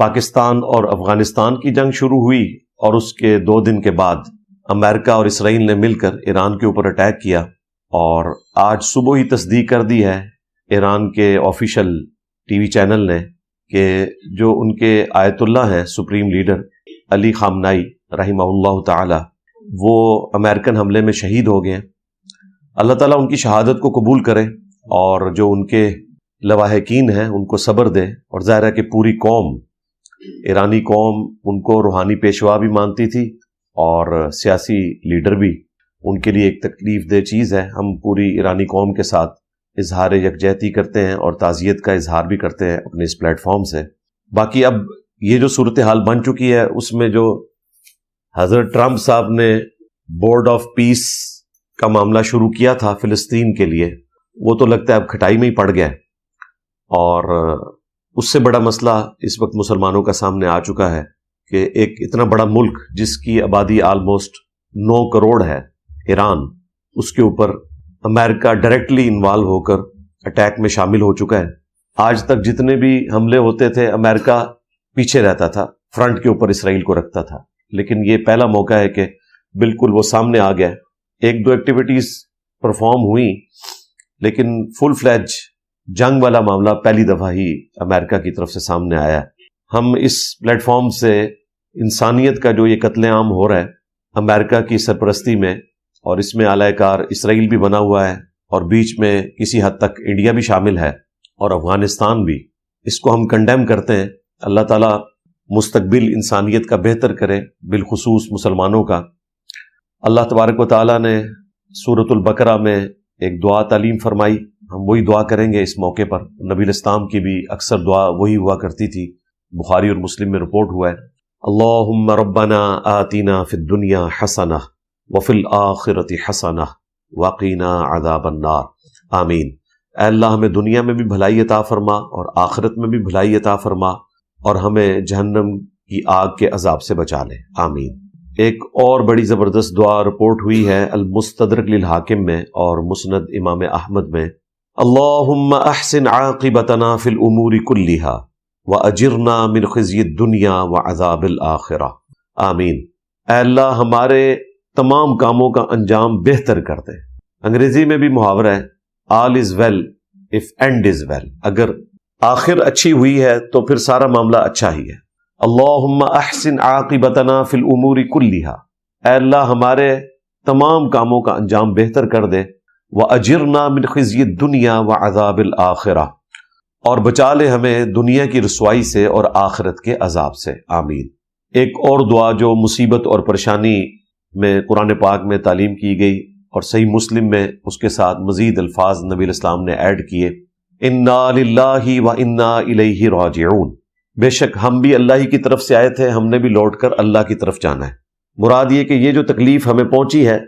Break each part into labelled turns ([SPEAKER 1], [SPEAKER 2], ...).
[SPEAKER 1] پاکستان اور افغانستان کی جنگ شروع ہوئی اور اس کے 2 دن کے بعد امریکہ اور اسرائیل نے مل کر ایران کے اوپر اٹیک کیا، اور آج صبح ہی تصدیق کر دی ہے ایران کے آفیشل ٹی وی چینل نے کہ جو ان کے آیت اللہ ہیں سپریم لیڈر علی خامنائی رحمہ اللہ تعالی، وہ امریکن حملے میں شہید ہو گئے ہیں۔ اللہ تعالیٰ ان کی شہادت کو قبول کرے اور جو ان کے لواحقین ہیں ان کو صبر دے، اور ظاہر ہے کہ پوری قوم، ایرانی قوم ان کو روحانی پیشوا بھی مانتی تھی اور سیاسی لیڈر بھی، ان کے لیے ایک تکلیف دہ چیز ہے۔ ہم پوری ایرانی قوم کے ساتھ اظہار یکجہتی کرتے ہیں اور تعزیت کا اظہار بھی کرتے ہیں اپنے اس پلیٹ فارم سے۔ باقی اب یہ جو صورتحال بن چکی ہے، اس میں جو حضرت ٹرمپ صاحب نے بورڈ آف پیس کا معاملہ شروع کیا تھا فلسطین کے لیے، وہ تو لگتا ہے اب کھٹائی میں ہی پڑ گیا، اور اس سے بڑا مسئلہ اس وقت مسلمانوں کا سامنے آ چکا ہے کہ ایک اتنا بڑا ملک جس کی آبادی آلموسٹ 9 کروڑ ہے، ایران، اس کے اوپر امریکہ ڈائریکٹلی انوالو ہو کر اٹیک میں شامل ہو چکا ہے۔ آج تک جتنے بھی حملے ہوتے تھے امریکہ پیچھے رہتا تھا، فرنٹ کے اوپر اسرائیل کو رکھتا تھا، لیکن یہ پہلا موقع ہے کہ بالکل وہ سامنے آ گیا۔ 1-2 ایکٹیویٹیز پرفارم ہوئی، لیکن فل فلیج جنگ والا معاملہ پہلی دفعہ ہی امریکہ کی طرف سے سامنے آیا۔ ہم اس پلیٹ فارم سے انسانیت کا جو یہ قتل عام ہو رہا ہے امریکہ کی سرپرستی میں، اور اس میں اعلی کار اسرائیل بھی بنا ہوا ہے، اور بیچ میں کسی حد تک انڈیا بھی شامل ہے اور افغانستان بھی، اس کو ہم کنڈیم کرتے ہیں۔ اللہ تعالیٰ مستقبل انسانیت کا بہتر کرے، بالخصوص مسلمانوں کا۔ اللہ تبارک و تعالیٰ نے سورۃ البقرہ میں ایک دعا تعلیم فرمائی، ہم وہی دعا کریں گے اس موقع پر۔ نبی الاسلام کی بھی اکثر دعا وہی ہوا کرتی تھی، بخاری اور مسلم میں رپورٹ ہوا ہے۔ اللہم ربنا آتنا فی الدنیا حسنہ وفی الآخرۃ حسنہ وقنا عذاب النار، آمین۔ اے اللہ ہمیں دنیا میں بھی بھلائی عطا فرما اور آخرت میں بھی بھلائی عطا فرما، اور ہمیں جہنم کی آگ کے عذاب سے بچا لے، آمین۔ ایک اور بڑی زبردست دعا رپورٹ ہوئی ہے المستدرک للحاکم میں اور مسند امام احمد میں، اللہم احسن عاقبتنا فی الامور کلہا واجرنا من خزی الدنیا وعذاب الآخرہ، آمین۔ اے اللہ ہمارے تمام کاموں کا انجام بہتر کر دے۔ انگریزی میں بھی محاورہ ہے all is well if end is well، اگر آخر اچھی ہوئی ہے تو پھر سارا معاملہ اچھا ہی ہے۔ اللہم احسن عاقبتنا فی الامور کلہا، اے اللہ ہمارے تمام کاموں کا انجام بہتر کر دے، واجرنا من خزی الدنیا وعذاب الآخرہ، اور بچا لے ہمیں دنیا کی رسوائی سے اور آخرت کے عذاب سے، آمین۔ ایک اور دعا جو مصیبت اور پریشانی میں قرآن پاک میں تعلیم کی گئی اور صحیح مسلم میں اس کے ساتھ مزید الفاظ نبی الاسلام نے ایڈ کیے، انا للہ و انا الیہ راجعون، بے شک ہم بھی اللہ ہی کی طرف سے آئے تھے، ہم نے بھی لوٹ کر اللہ کی طرف جانا ہے۔ مراد یہ کہ یہ جو تکلیف ہمیں پہنچی ہے،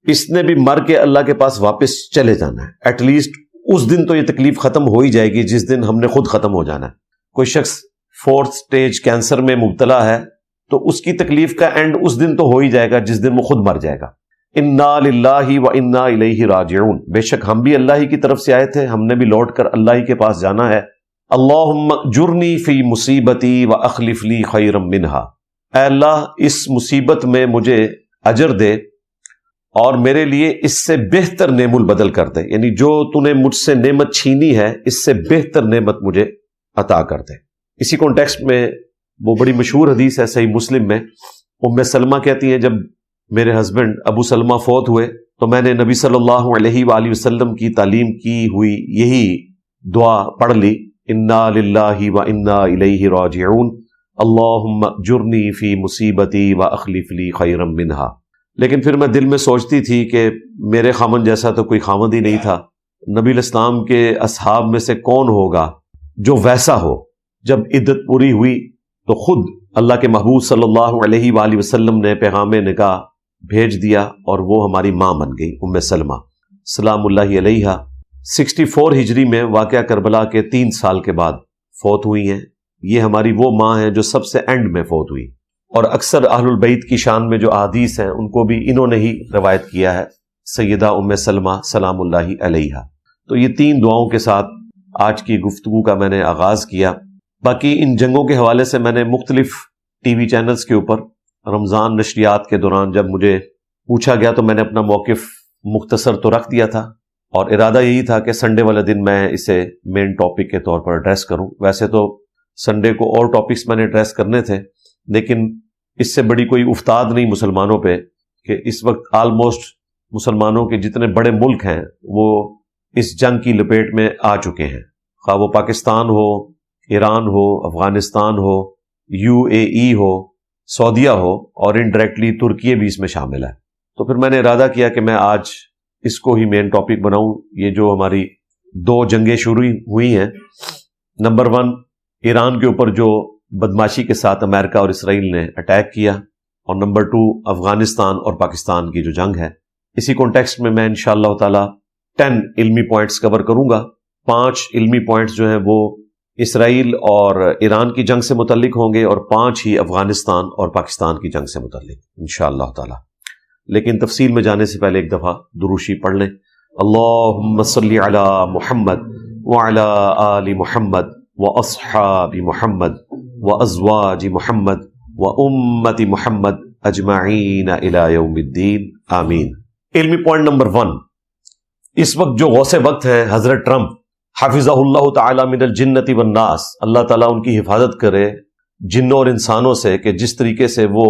[SPEAKER 1] اس نے بھی مر کے اللہ کے پاس واپس چلے جانا ہے۔ ایٹ لیسٹ اس دن تو یہ تکلیف ختم ہو ہی جائے گی جس دن ہم نے خود ختم ہو جانا ہے۔ کوئی شخص 4th سٹیج کینسر میں مبتلا ہے تو اس کی تکلیف کا اینڈ اس دن تو ہو ہی جائے گا جس دن وہ خود مر جائے گا۔ انا للہ و انا الیہ راجعون، بے شک ہم بھی اللہ ہی کی طرف سے آئے تھے، ہم نے بھی لوٹ کر اللہ ہی کے پاس جانا ہے۔ اللہم اجرنی فی مصیبتی و اخلف لی خیرا منہا، اے اللہ اس مصیبت میں مجھے اجر دے اور میرے لیے اس سے بہتر نعم البدل کر دے، یعنی جو تو نے مجھ سے نعمت چھینی ہے اس سے بہتر نعمت مجھے عطا کر دے۔ اسی کانٹیکسٹ میں وہ بڑی مشہور حدیث ہے صحیح مسلم میں، ام سلمہ کہتی ہیں جب میرے ہسبینڈ ابو سلمہ فوت ہوئے تو میں نے نبی صلی اللہ علیہ وآلہ وسلم کی تعلیم کی ہوئی یہی دعا پڑھ لی، انا للہ و انا الیہ راجعون، اللہم اجرنی فی مصیبتی و اخلف لی خیرا منہا۔ لیکن پھر میں دل میں سوچتی تھی کہ میرے خامن جیسا تو کوئی خامن ہی نہیں تھا، نبی الاسلام کے اصحاب میں سے کون ہوگا جو ویسا ہو۔ جب عدت پوری ہوئی تو خود اللہ کے محبوب صلی اللہ علیہ وآلہ وسلم نے پیغام نکاح بھیج دیا اور وہ ہماری ماں بن گئی ام سلمہ سلام اللہ علیہا۔ 64 ہجری میں واقعہ کربلا کے 3 سال کے بعد فوت ہوئی ہیں۔ یہ ہماری وہ ماں ہیں جو سب سے اینڈ میں فوت ہوئی، اور اکثر اہل البیت کی شان میں جو احادیث ہیں ان کو بھی انہوں نے ہی روایت کیا ہے، سیدہ ام سلمہ سلام اللہ علیہا۔ تو یہ 3 دعاؤں کے ساتھ آج کی گفتگو کا میں نے آغاز کیا۔ باقی ان جنگوں کے حوالے سے میں نے مختلف ٹی وی چینلز کے اوپر رمضان نشریات کے دوران جب مجھے پوچھا گیا تو میں نے اپنا موقف مختصر تو رکھ دیا تھا، اور ارادہ یہی تھا کہ سنڈے والے دن میں اسے مین ٹاپک کے طور پر ایڈریس کروں۔ ویسے تو سنڈے کو اور ٹاپکس میں نے ایڈریس کرنے تھے، لیکن اس سے بڑی کوئی افتاد نہیں مسلمانوں پہ کہ اس وقت آلموسٹ مسلمانوں کے جتنے بڑے ملک ہیں وہ اس جنگ کی لپیٹ میں آ چکے ہیں، خواہ وہ پاکستان ہو، ایران ہو، افغانستان ہو، UAE ہو، سعودیہ ہو، اور انڈائریکٹلی ترکی بھی اس میں شامل ہے۔ تو پھر میں نے ارادہ کیا کہ میں آج اس کو ہی مین ٹاپک بناؤں۔ یہ جو ہماری 2 جنگیں شروع ہوئی ہیں، نمبر 1 ایران کے اوپر جو بدماشی کے ساتھ امریکہ اور اسرائیل نے اٹیک کیا، اور نمبر 2 افغانستان اور پاکستان کی جو جنگ ہے۔ اسی کانٹیکسٹ میں انشاءاللہ تعالی 10 علمی پوائنٹس کور کروں گا۔ 5 علمی پوائنٹس جو ہیں وہ اسرائیل اور ایران کی جنگ سے متعلق ہوں گے، اور 5 ہی افغانستان اور پاکستان کی جنگ سے متعلق انشاءاللہ تعالی۔ لیکن تفصیل میں جانے سے پہلے ایک دفعہ دروشی پڑھ لیں۔ اللہم صلی علی محمد وعلی آل محمد واصحاب محمد وازواج محمد وامت محمد اجمعین الی یوم الدین آمین۔ علمی پوائنٹ نمبر 1، اس وقت جو غوث وقت ہیں حضرت ٹرمپ حفظہ اللہ تعالی من الجنۃ والناس، اللہ تعالیٰ ان کی حفاظت کرے جنوں اور انسانوں سے، کہ جس طریقے سے وہ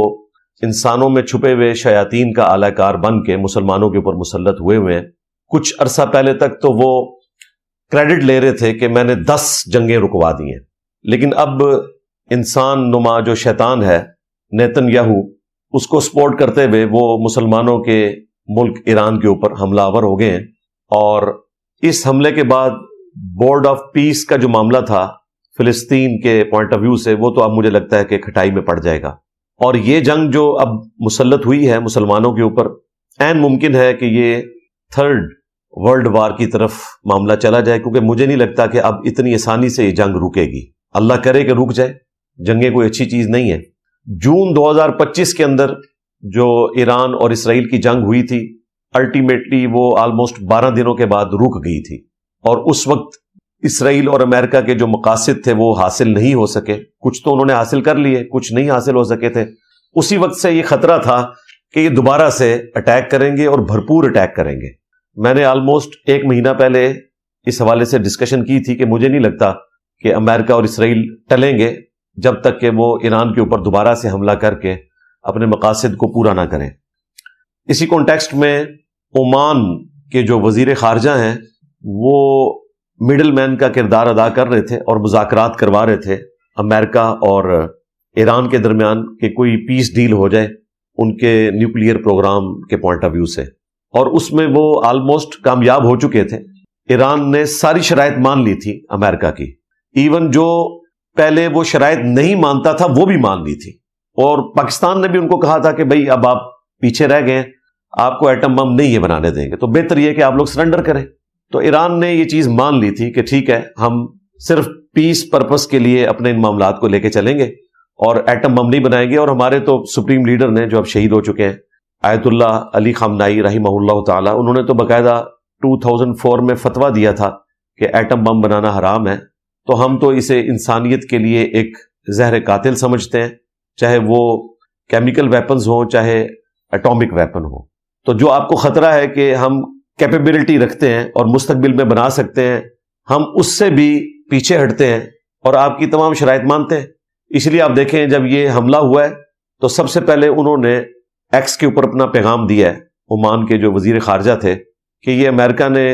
[SPEAKER 1] انسانوں میں چھپے ہوئے شیاطین کا اعلی کار بن کے مسلمانوں کے اوپر مسلط ہوئے ہیں۔ کچھ عرصہ پہلے تک تو وہ کریڈٹ لے رہے تھے کہ میں نے 10 جنگیں رکوا دی ہیں، لیکن اب انسان نما جو شیطان ہے نیتن یاہو، اس کو سپورٹ کرتے ہوئے وہ مسلمانوں کے ملک ایران کے اوپر حملہ آور ہو گئے ہیں، اور اس حملے کے بعد بورڈ آف پیس کا جو معاملہ تھا فلسطین کے پوائنٹ آف ویو سے، وہ تو اب مجھے لگتا ہے کہ کھٹائی میں پڑ جائے گا، اور یہ جنگ جو اب مسلط ہوئی ہے مسلمانوں کے اوپر، عین ممکن ہے کہ یہ 3rd ورلڈ وار کی طرف معاملہ چلا جائے، کیونکہ مجھے نہیں لگتا کہ اب اتنی آسانی سے یہ جنگ رکے گی۔ اللہ کرے کہ رک جائے، جنگیں کوئی اچھی چیز نہیں ہے۔ جون 2025 کے اندر جو ایران اور اسرائیل کی جنگ ہوئی تھی، الٹیمیٹلی وہ آلموسٹ 12 دنوں کے بعد رک گئی تھی، اور اس وقت اسرائیل اور امریکہ کے جو مقاصد تھے وہ حاصل نہیں ہو سکے، کچھ تو انہوں نے حاصل کر لیے، کچھ نہیں حاصل ہو سکے تھے۔ اسی وقت سے یہ خطرہ تھا کہ یہ دوبارہ سے اٹیک کریں گے اور بھرپور اٹیک کریں گے۔ میں نے آلموسٹ 1 مہینہ پہلے اس حوالے سے ڈسکشن کی تھی کہ مجھے نہیں لگتا کہ امریکہ اور اسرائیل ٹلیں گے جب تک کہ وہ ایران کے اوپر دوبارہ سے حملہ کر کے اپنے مقاصد کو پورا نہ کریں۔ اسی کانٹیکسٹ میں عمان کے جو وزیر خارجہ ہیں وہ مڈل مین کا کردار ادا کر رہے تھے اور مذاکرات کروا رہے تھے امریکہ اور ایران کے درمیان کہ کوئی پیس ڈیل ہو جائے ان کے نیوکلیئر پروگرام کے پوائنٹ آف ویو سے، اور اس میں وہ آلموسٹ کامیاب ہو چکے تھے۔ ایران نے ساری شرائط مان لی تھی امریکہ کی، ایون جو پہلے وہ شرائط نہیں مانتا تھا وہ بھی مان لی تھی، اور پاکستان نے بھی ان کو کہا تھا کہ بھئی اب آپ پیچھے رہ گئے، آپ کو ایٹم بم نہیں یہ بنانے دیں گے، تو بہتر یہ کہ آپ لوگ سرنڈر کریں۔ تو ایران نے یہ چیز مان لی تھی کہ ٹھیک ہے، ہم صرف پیس پرپس کے لیے اپنے ان معاملات کو لے کے چلیں گے اور ایٹم بم نہیں بنائیں گے۔ اور ہمارے تو سپریم لیڈر نے جو اب شہید ہو چکے ہیں آیت اللہ علی خامنائی رحمہ اللہ تعالی، انہوں نے تو باقاعدہ 2004 میں فتویٰ دیا تھا کہ ایٹم بم بنانا حرام ہے، تو ہم تو اسے انسانیت کے لیے ایک زہر قاتل سمجھتے ہیں، چاہے وہ کیمیکل ویپنز ہوں چاہے ایٹامک ویپن ہو۔ تو جو آپ کو خطرہ ہے کہ ہم کیپیبلٹی رکھتے ہیں اور مستقبل میں بنا سکتے ہیں، ہم اس سے بھی پیچھے ہٹتے ہیں اور آپ کی تمام شرائط مانتے ہیں۔ اس لیے آپ دیکھیں جب یہ حملہ ہوا ہے تو سب سے پہلے انہوں نے ایکس کے اوپر اپنا پیغام دیا ہے، عمان کے جو وزیر خارجہ تھے، کہ یہ امریکہ نے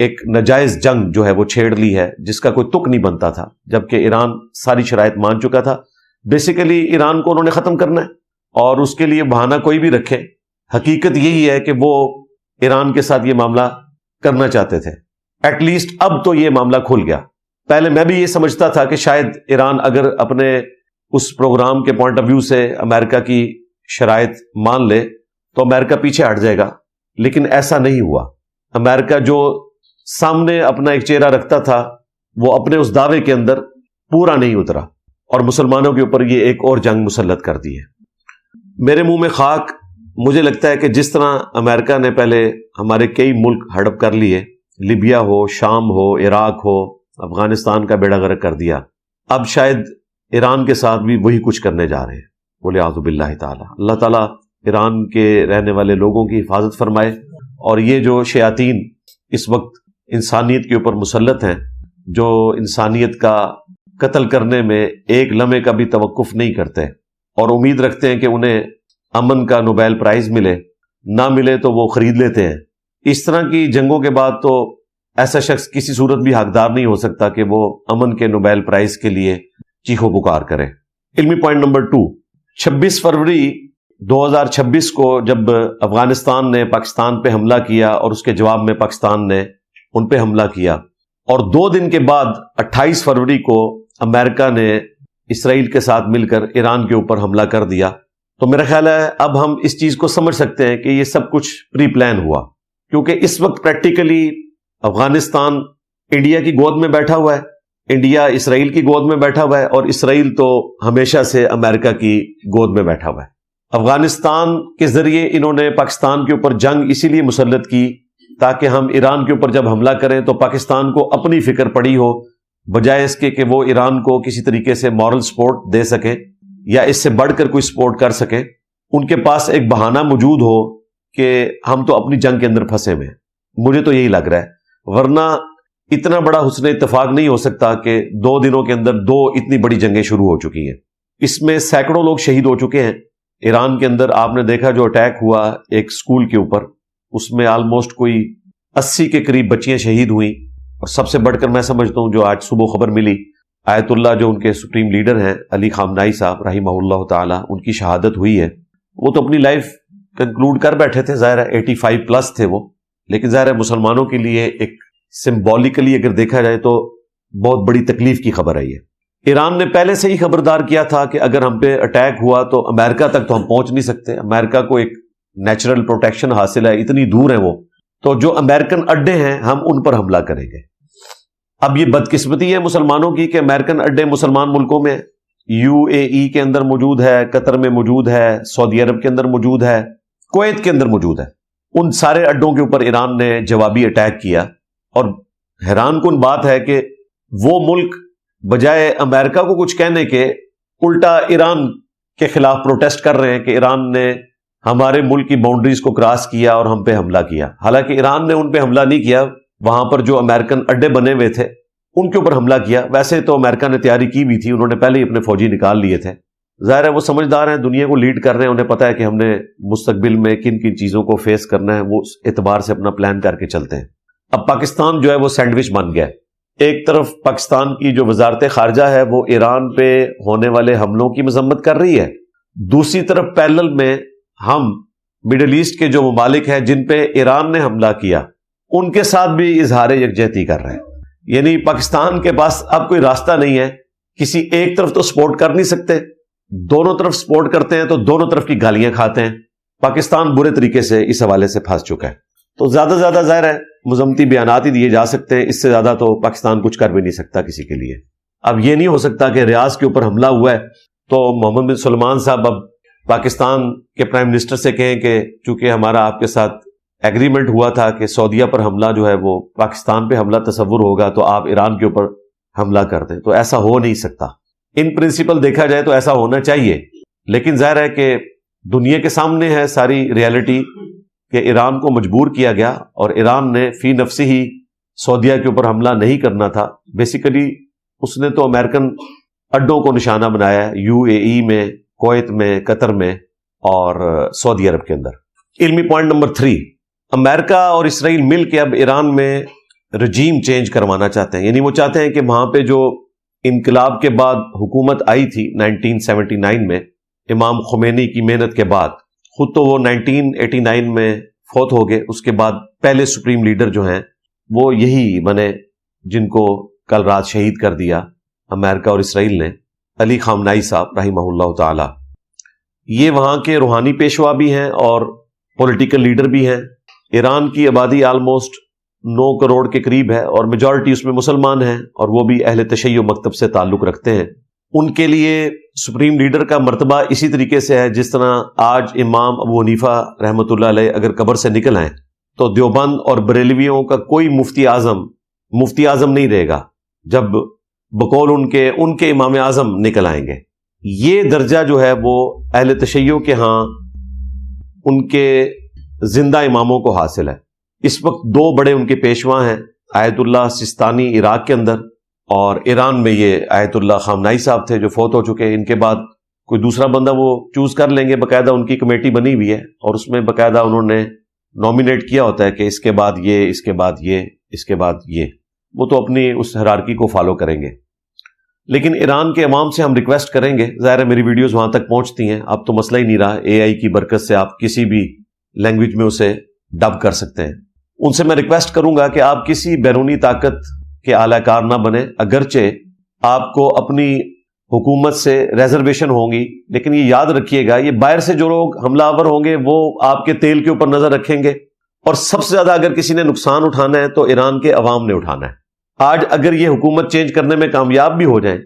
[SPEAKER 1] ایک ناجائز جنگ جو ہے وہ چھیڑ لی ہے جس کا کوئی تک نہیں بنتا تھا، جبکہ ایران ساری شرائط مان چکا تھا۔ بیسیکلی ایران کو انہوں نے ختم کرنا ہے، اور اس کے لیے بہانہ کوئی بھی رکھے، حقیقت یہی ہے کہ وہ ایران کے ساتھ یہ معاملہ کرنا چاہتے تھے۔ ایٹ لیسٹ اب تو یہ معاملہ کھل گیا۔ پہلے میں بھی یہ سمجھتا تھا کہ شاید ایران اگر اپنے اس پروگرام کے پوائنٹ آف ویو سے امریکہ کی شرائط مان لے تو امریکہ پیچھے ہٹ جائے گا، لیکن ایسا نہیں ہوا۔ امریکہ جو سامنے اپنا ایک چہرہ رکھتا تھا وہ اپنے اس دعوے کے اندر پورا نہیں اترا، اور مسلمانوں کے اوپر یہ ایک اور جنگ مسلط کر دی ہے۔ میرے منہ میں خاک، مجھے لگتا ہے کہ جس طرح امریکہ نے پہلے ہمارے کئی ملک ہڑپ کر لیے، لیبیا ہو، شام ہو، عراق ہو، افغانستان کا بیڑا غرق کر دیا، اب شاید ایران کے ساتھ بھی وہی کچھ کرنے جا رہے ہیں. بولے اعوذ باللہ تعالی. اللہ تعالیٰ ایران کے رہنے والے لوگوں کی حفاظت فرمائے. اور یہ جو شیاطین اس وقت انسانیت کے اوپر مسلط ہیں، جو انسانیت کا قتل کرنے میں ایک لمحے کا بھی توقف نہیں کرتے اور امید رکھتے ہیں کہ انہیں امن کا نوبیل پرائز ملے، نہ ملے تو وہ خرید لیتے ہیں. اس طرح کی جنگوں کے بعد تو ایسا شخص کسی صورت بھی حقدار نہیں ہو سکتا کہ وہ امن کے نوبیل پرائز کے لیے چیخو پکار کرے. علمی پوائنٹ نمبر 2، 26 فروری 2026 کو جب افغانستان نے پاکستان پہ حملہ کیا اور اس کے جواب میں پاکستان نے ان پہ حملہ کیا، اور 2 دن کے بعد 28 فروری کو امریکہ نے اسرائیل کے ساتھ مل کر ایران کے اوپر حملہ کر دیا، تو میرا خیال ہے اب ہم اس چیز کو سمجھ سکتے ہیں کہ یہ سب کچھ پری پلان ہوا. کیونکہ اس وقت پریکٹیکلی افغانستان انڈیا کی گود میں بیٹھا ہوا ہے، انڈیا اسرائیل کی گود میں بیٹھا ہوا ہے، اور اسرائیل تو ہمیشہ سے امریکہ کی گود میں بیٹھا ہوا ہے. افغانستان کے ذریعے انہوں نے پاکستان کے اوپر جنگ اسی لیے مسلط کی تاکہ ہم ایران کے اوپر جب حملہ کریں تو پاکستان کو اپنی فکر پڑی ہو، بجائے اس کے کہ وہ ایران کو کسی طریقے سے مورل سپورٹ دے سکے یا اس سے بڑھ کر کوئی سپورٹ کر سکے. ان کے پاس ایک بہانہ موجود ہو کہ ہم تو اپنی جنگ کے اندر پھنسے ہوئے ہیں. مجھے تو یہی لگ رہا ہے، ورنہ اتنا بڑا حسن اتفاق نہیں ہو سکتا کہ 2 دنوں کے اندر 2 اتنی بڑی جنگیں شروع ہو چکی ہیں. اس میں سینکڑوں لوگ شہید ہو چکے ہیں. ایران کے اندر آپ نے دیکھا جو اٹیک ہوا ایک سکول کے اوپر، اس میں آلموسٹ کوئی 80 کے قریب بچیاں شہید ہوئیں. اور سب سے بڑھ کر میں سمجھتا ہوں جو آج صبح خبر ملی، آیت اللہ جو ان کے سپریم لیڈر ہیں علی خامنائی صاحب رحمہ اللہ تعالی، ان کی شہادت ہوئی ہے. وہ تو اپنی لائف کنکلوڈ کر بیٹھے تھے، ظاہر ہے 85 پلس تھے وہ، لیکن ظاہر ہے مسلمانوں کے لیے ایک سمبولیکلی اگر دیکھا جائے تو بہت بڑی تکلیف کی خبر ہے یہ. ایران نے پہلے سے ہی خبردار کیا تھا کہ اگر ہم پہ اٹیک ہوا تو امریکہ تک تو ہم پہنچ نہیں سکتے. امریکہ کو ایک نیچرل پروٹیکشن حاصل ہے، اتنی دور ہیں وہ، تو جو امریکن اڈے ہیں ہم ان پر حملہ کریں گے. اب یہ بدقسمتی ہے مسلمانوں کی کہ امریکن اڈے مسلمان ملکوں میں، UAE کے اندر موجود ہے، قطر میں موجود ہے، سعودی عرب کے اندر موجود ہے، کویت کے اندر موجود ہے. ان سارے اڈوں کے اوپر ایران نے جوابی اٹیک کیا. اور حیران کن بات ہے کہ وہ ملک بجائے امریکہ کو کچھ کہنے کے الٹا ایران کے خلاف پروٹیسٹ کر رہے ہیں کہ ایران نے ہمارے ملک کی باؤنڈریز کو کراس کیا اور ہم پہ حملہ کیا. حالانکہ ایران نے ان پہ حملہ نہیں کیا، وہاں پر جو امریکن اڈے بنے ہوئے تھے ان کے اوپر حملہ کیا. ویسے تو امریکہ نے تیاری کی بھی تھی، انہوں نے پہلے ہی اپنے فوجی نکال لیے تھے. ظاہر ہے وہ سمجھدار ہیں، دنیا کو لیڈ کر رہے ہیں، انہیں پتہ ہے کہ ہم نے مستقبل میں کن کن چیزوں کو فیس کرنا ہے، وہ اس اعتبار سے اپنا پلان کر کے چلتے ہیں. اب پاکستان جو ہے وہ سینڈوچ بن گیا. ایک طرف پاکستان کی جو وزارت خارجہ ہے وہ ایران پہ ہونے والے حملوں کی مذمت کر رہی ہے، دوسری طرف پیرلل میں ہم مڈل ایسٹ کے جو ممالک ہیں جن پہ ایران نے حملہ کیا ان کے ساتھ بھی اظہار یکجہتی کر رہے ہیں. یعنی پاکستان کے پاس اب کوئی راستہ نہیں ہے، کسی ایک طرف تو سپورٹ کر نہیں سکتے، دونوں طرف سپورٹ کرتے ہیں تو دونوں طرف کی گالیاں کھاتے ہیں. پاکستان برے طریقے سے اس حوالے سے پھنس چکا ہے. تو زیادہ سے زیادہ ظاہر ہے مذمتی بیانات ہی دیے جا سکتے ہیں، اس سے زیادہ تو پاکستان کچھ کر بھی نہیں سکتا کسی کے لیے. اب یہ نہیں ہو سکتا کہ ریاض کے اوپر حملہ ہوا ہے تو محمد بن سلمان صاحب اب پاکستان کے پرائم منسٹر سے کہیں کہ چونکہ ہمارا آپ کے ساتھ ایگریمنٹ ہوا تھا کہ سعودیہ پر حملہ جو ہے وہ پاکستان پہ حملہ تصور ہوگا تو آپ ایران کے اوپر حملہ کر دیں. تو ایسا ہو نہیں سکتا. ان پرنسپل دیکھا جائے تو ایسا ہونا چاہیے، لیکن ظاہر ہے کہ دنیا کے سامنے ہے ساری ریالٹی کہ ایران کو مجبور کیا گیا اور ایران نے فی نفسی ہی سعودیہ کے اوپر حملہ نہیں کرنا تھا. بیسیکلی اس نے تو امریکن اڈوں کو نشانہ بنایا ہے، UAE میں، کویت میں، قطر میں اور سعودی عرب کے اندر. علمی پوائنٹ نمبر 3، امریکہ اور اسرائیل مل کے اب ایران میں رجیم چینج کروانا چاہتے ہیں. یعنی وہ چاہتے ہیں کہ وہاں پہ جو انقلاب کے بعد حکومت آئی تھی 1979 میں امام خمینی کی محنت کے بعد، خود تو وہ 1989 میں فوت ہو گئے، اس کے بعد پہلے سپریم لیڈر جو ہیں وہ یہی بنے جن کو کل رات شہید کر دیا امریکہ اور اسرائیل نے، علی خامنائی صاحب رحمہ اللہ تعالی. یہ وہاں کے روحانی پیشوا بھی ہیں اور پولیٹیکل لیڈر بھی ہیں. ایران کی آبادی آلموسٹ 9 کروڑ کے قریب ہے اور میجورٹی اس میں مسلمان ہیں اور وہ بھی اہل تشیع مکتب سے تعلق رکھتے ہیں. ان کے لیے سپریم لیڈر کا مرتبہ اسی طریقے سے ہے جس طرح آج امام ابو حنیفہ رحمۃ اللہ علیہ اگر قبر سے نکل آئیں تو دیوبند اور بریلویوں کا کوئی مفتی اعظم نہیں رہے گا. جب بقول ان کے امام اعظم نکل آئیں گے. یہ درجہ جو ہے وہ اہل تشیع کے ہاں ان کے زندہ اماموں کو حاصل ہے. اس وقت دو بڑے ان کے پیشوا ہیں، آیت اللہ سستانی عراق کے اندر، اور ایران میں یہ آیت اللہ خامنائی صاحب تھے جو فوت ہو چکے. ان کے بعد کوئی دوسرا بندہ وہ چوز کر لیں گے، باقاعدہ ان کی کمیٹی بنی ہوئی ہے اور اس میں باقاعدہ انہوں نے نامینیٹ کیا ہوتا ہے کہ اس کے بعد یہ، اس کے بعد یہ، اس کے بعد یہ. وہ تو اپنی اس ہیرارکی کو فالو کریں گے. لیکن ایران کے عوام سے ہم ریکویسٹ کریں گے، ظاہر ہے میری ویڈیوز وہاں تک پہنچتی ہیں، اب تو مسئلہ ہی نہیں رہا، اے آئی کی برکت سے آپ کسی بھی لینگویج میں اسے ڈب کر سکتے ہیں. ان سے میں ریکویسٹ کروں گا کہ آپ کسی بیرونی طاقت کے اعلی کار نہ بنے، اگرچہ آپ کو اپنی حکومت سے ریزرویشن ہوں گی، لیکن یہ یاد رکھیے گا یہ باہر سے جو لوگ حملہ آور ہوں گے وہ آپ کے تیل کے اوپر نظر رکھیں گے، اور سب سے زیادہ اگر کسی نے نقصان اٹھانا ہے تو ایران کے عوام نے اٹھانا ہے. آج اگر یہ حکومت چینج کرنے میں کامیاب بھی ہو جائیں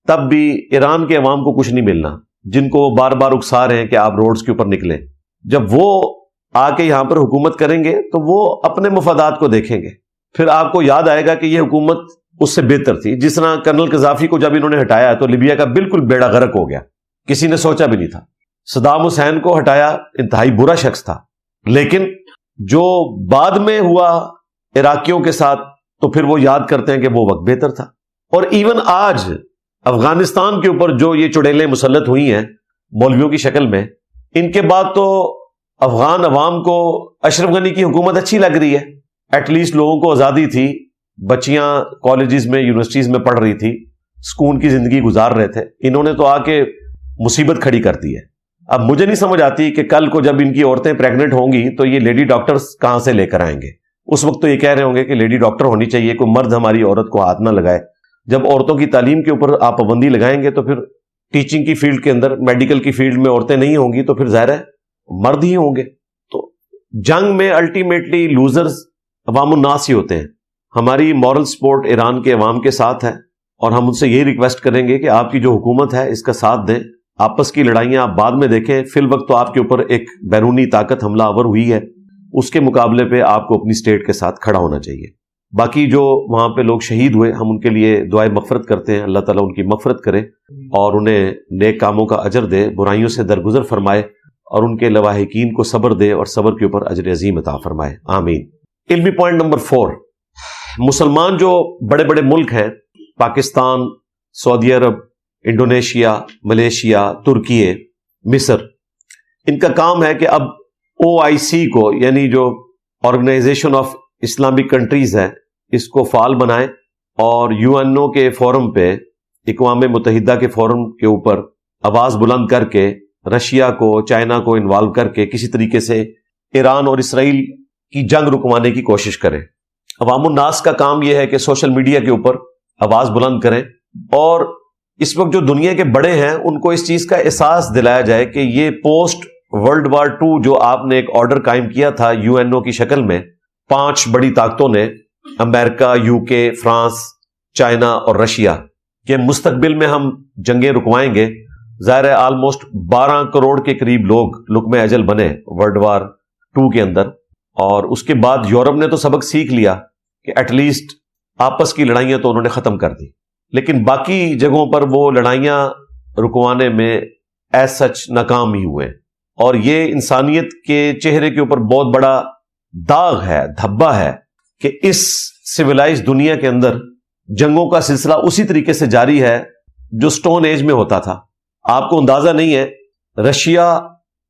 [SPEAKER 1] تب بھی ایران کے عوام کو کچھ نہیں ملنا، جن کو بار بار اکسا رہے ہیں کہ آپ روڈز کے اوپر نکلیں. جب وہ آ کے یہاں پر حکومت کریں گے تو وہ اپنے مفادات کو دیکھیں گے، پھر آپ کو یاد آئے گا کہ یہ حکومت اس سے بہتر تھی. جس طرح کرنل قذافی کو جب انہوں نے ہٹایا تو لیبیا کا بالکل بیڑا غرق ہو گیا، کسی نے سوچا بھی نہیں تھا. صدام حسین کو ہٹایا، انتہائی برا شخص تھا، لیکن جو بعد میں ہوا عراقیوں کے ساتھ تو پھر وہ یاد کرتے ہیں کہ وہ وقت بہتر تھا. اور ایون آج افغانستان کے اوپر جو یہ چڑیلیں مسلط ہوئی ہیں مولویوں کی شکل میں، ان کے بعد تو افغان عوام کو اشرف غنی کی حکومت اچھی لگ رہی ہے. ایٹ لیسٹ لوگوں کو آزادی تھی، بچیاں کالجز میں یونیورسٹیز میں پڑھ رہی تھی، سکون کی زندگی گزار رہے تھے. انہوں نے تو آ کے مصیبت کھڑی کر دی ہے. اب مجھے نہیں سمجھ آتی کہ کل کو جب ان کی عورتیں پریگننٹ ہوں گی تو یہ لیڈی ڈاکٹرز کہاں سے لے کر آئیں گے. اس وقت تو یہ کہہ رہے ہوں گے کہ لیڈی ڈاکٹر ہونی چاہیے، کوئی مرد ہماری عورت کو ہاتھ نہ لگائے. جب عورتوں کی تعلیم کے اوپر آپ پابندی لگائیں گے تو پھر ٹیچنگ کی فیلڈ کے اندر، میڈیکل کی فیلڈ میں عورتیں نہیں ہوں گی تو پھر ظاہر ہے مرد ہی ہوں گے. تو جنگ میں الٹیمیٹلی لوزرز عوام الناس ہی ہوتے ہیں. ہماری مورل سپورٹ ایران کے عوام کے ساتھ ہے اور ہم ان سے یہی ریکویسٹ کریں گے کہ آپ کی جو حکومت ہے اس کا ساتھ دیں. آپس کی لڑائیاں آپ بعد میں دیکھیں، فی الوقت تو آپ کے اوپر ایک بیرونی طاقت حملہ آور ہوئی ہے، اس کے مقابلے پہ آپ کو اپنی اسٹیٹ کے ساتھ کھڑا ہونا چاہیے. باقی جو وہاں پہ لوگ شہید ہوئے ہم ان کے لیے دعائیں مغفرت کرتے ہیں، اللہ تعالیٰ ان کی مغفرت کرے اور انہیں نیک کاموں کا اجر دے، برائیوں سے درگزر فرمائے اور ان کے لواحقین کو صبر دے اور صبر کے اوپر اجر عظیم عطا فرمائے، آمین. علمی پوائنٹ نمبر 4، مسلمان جو بڑے بڑے ملک ہیں، پاکستان، سعودی عرب، انڈونیشیا، ملیشیا، ترکی، مصر، ان کا کام ہے کہ اب OIC کو، یعنی جو آرگنائزیشن آف اسلامک کنٹریز ہے، اس کو فعال بنائیں اور UNO کے فورم پہ، اقوام متحدہ کے فورم کے اوپر آواز بلند کر کے رشیا کو، چائنا کو انوالو کر کے کسی طریقے سے ایران اور اسرائیل کی جنگ رکوانے کی کوشش کریں. عوام الناس کا کام یہ ہے کہ سوشل میڈیا کے اوپر آواز بلند کریں اور اس وقت جو دنیا کے بڑے ہیں ان کو اس چیز کا احساس دلایا جائے کہ یہ پوسٹ ورلڈ وار 2 جو آپ نے ایک آرڈر قائم کیا تھا UNO کی شکل میں، 5 بڑی طاقتوں نے، امریکہ، UK، فرانس، چائنا اور رشیا، کہ مستقبل میں ہم جنگیں رکوائیں گے. ظاہر ہے آلموسٹ 12 کروڑ کے قریب لوگ لقمہ اجل بنے ورلڈ وار 2 کے اندر. اور اس کے بعد یورپ نے تو سبق سیکھ لیا کہ ایٹ لیسٹ آپس کی لڑائیاں تو انہوں نے ختم کر دی، لیکن باقی جگہوں پر وہ لڑائیاں رکوانے میں ایز سچ ناکام ہی ہوئے. اور یہ انسانیت کے چہرے کے اوپر بہت بڑا داغ ہے، دھبا ہے کہ اس سویلائز دنیا کے اندر جنگوں کا سلسلہ اسی طریقے سے جاری ہے جو سٹون ایج میں ہوتا تھا. آپ کو اندازہ نہیں ہے، رشیا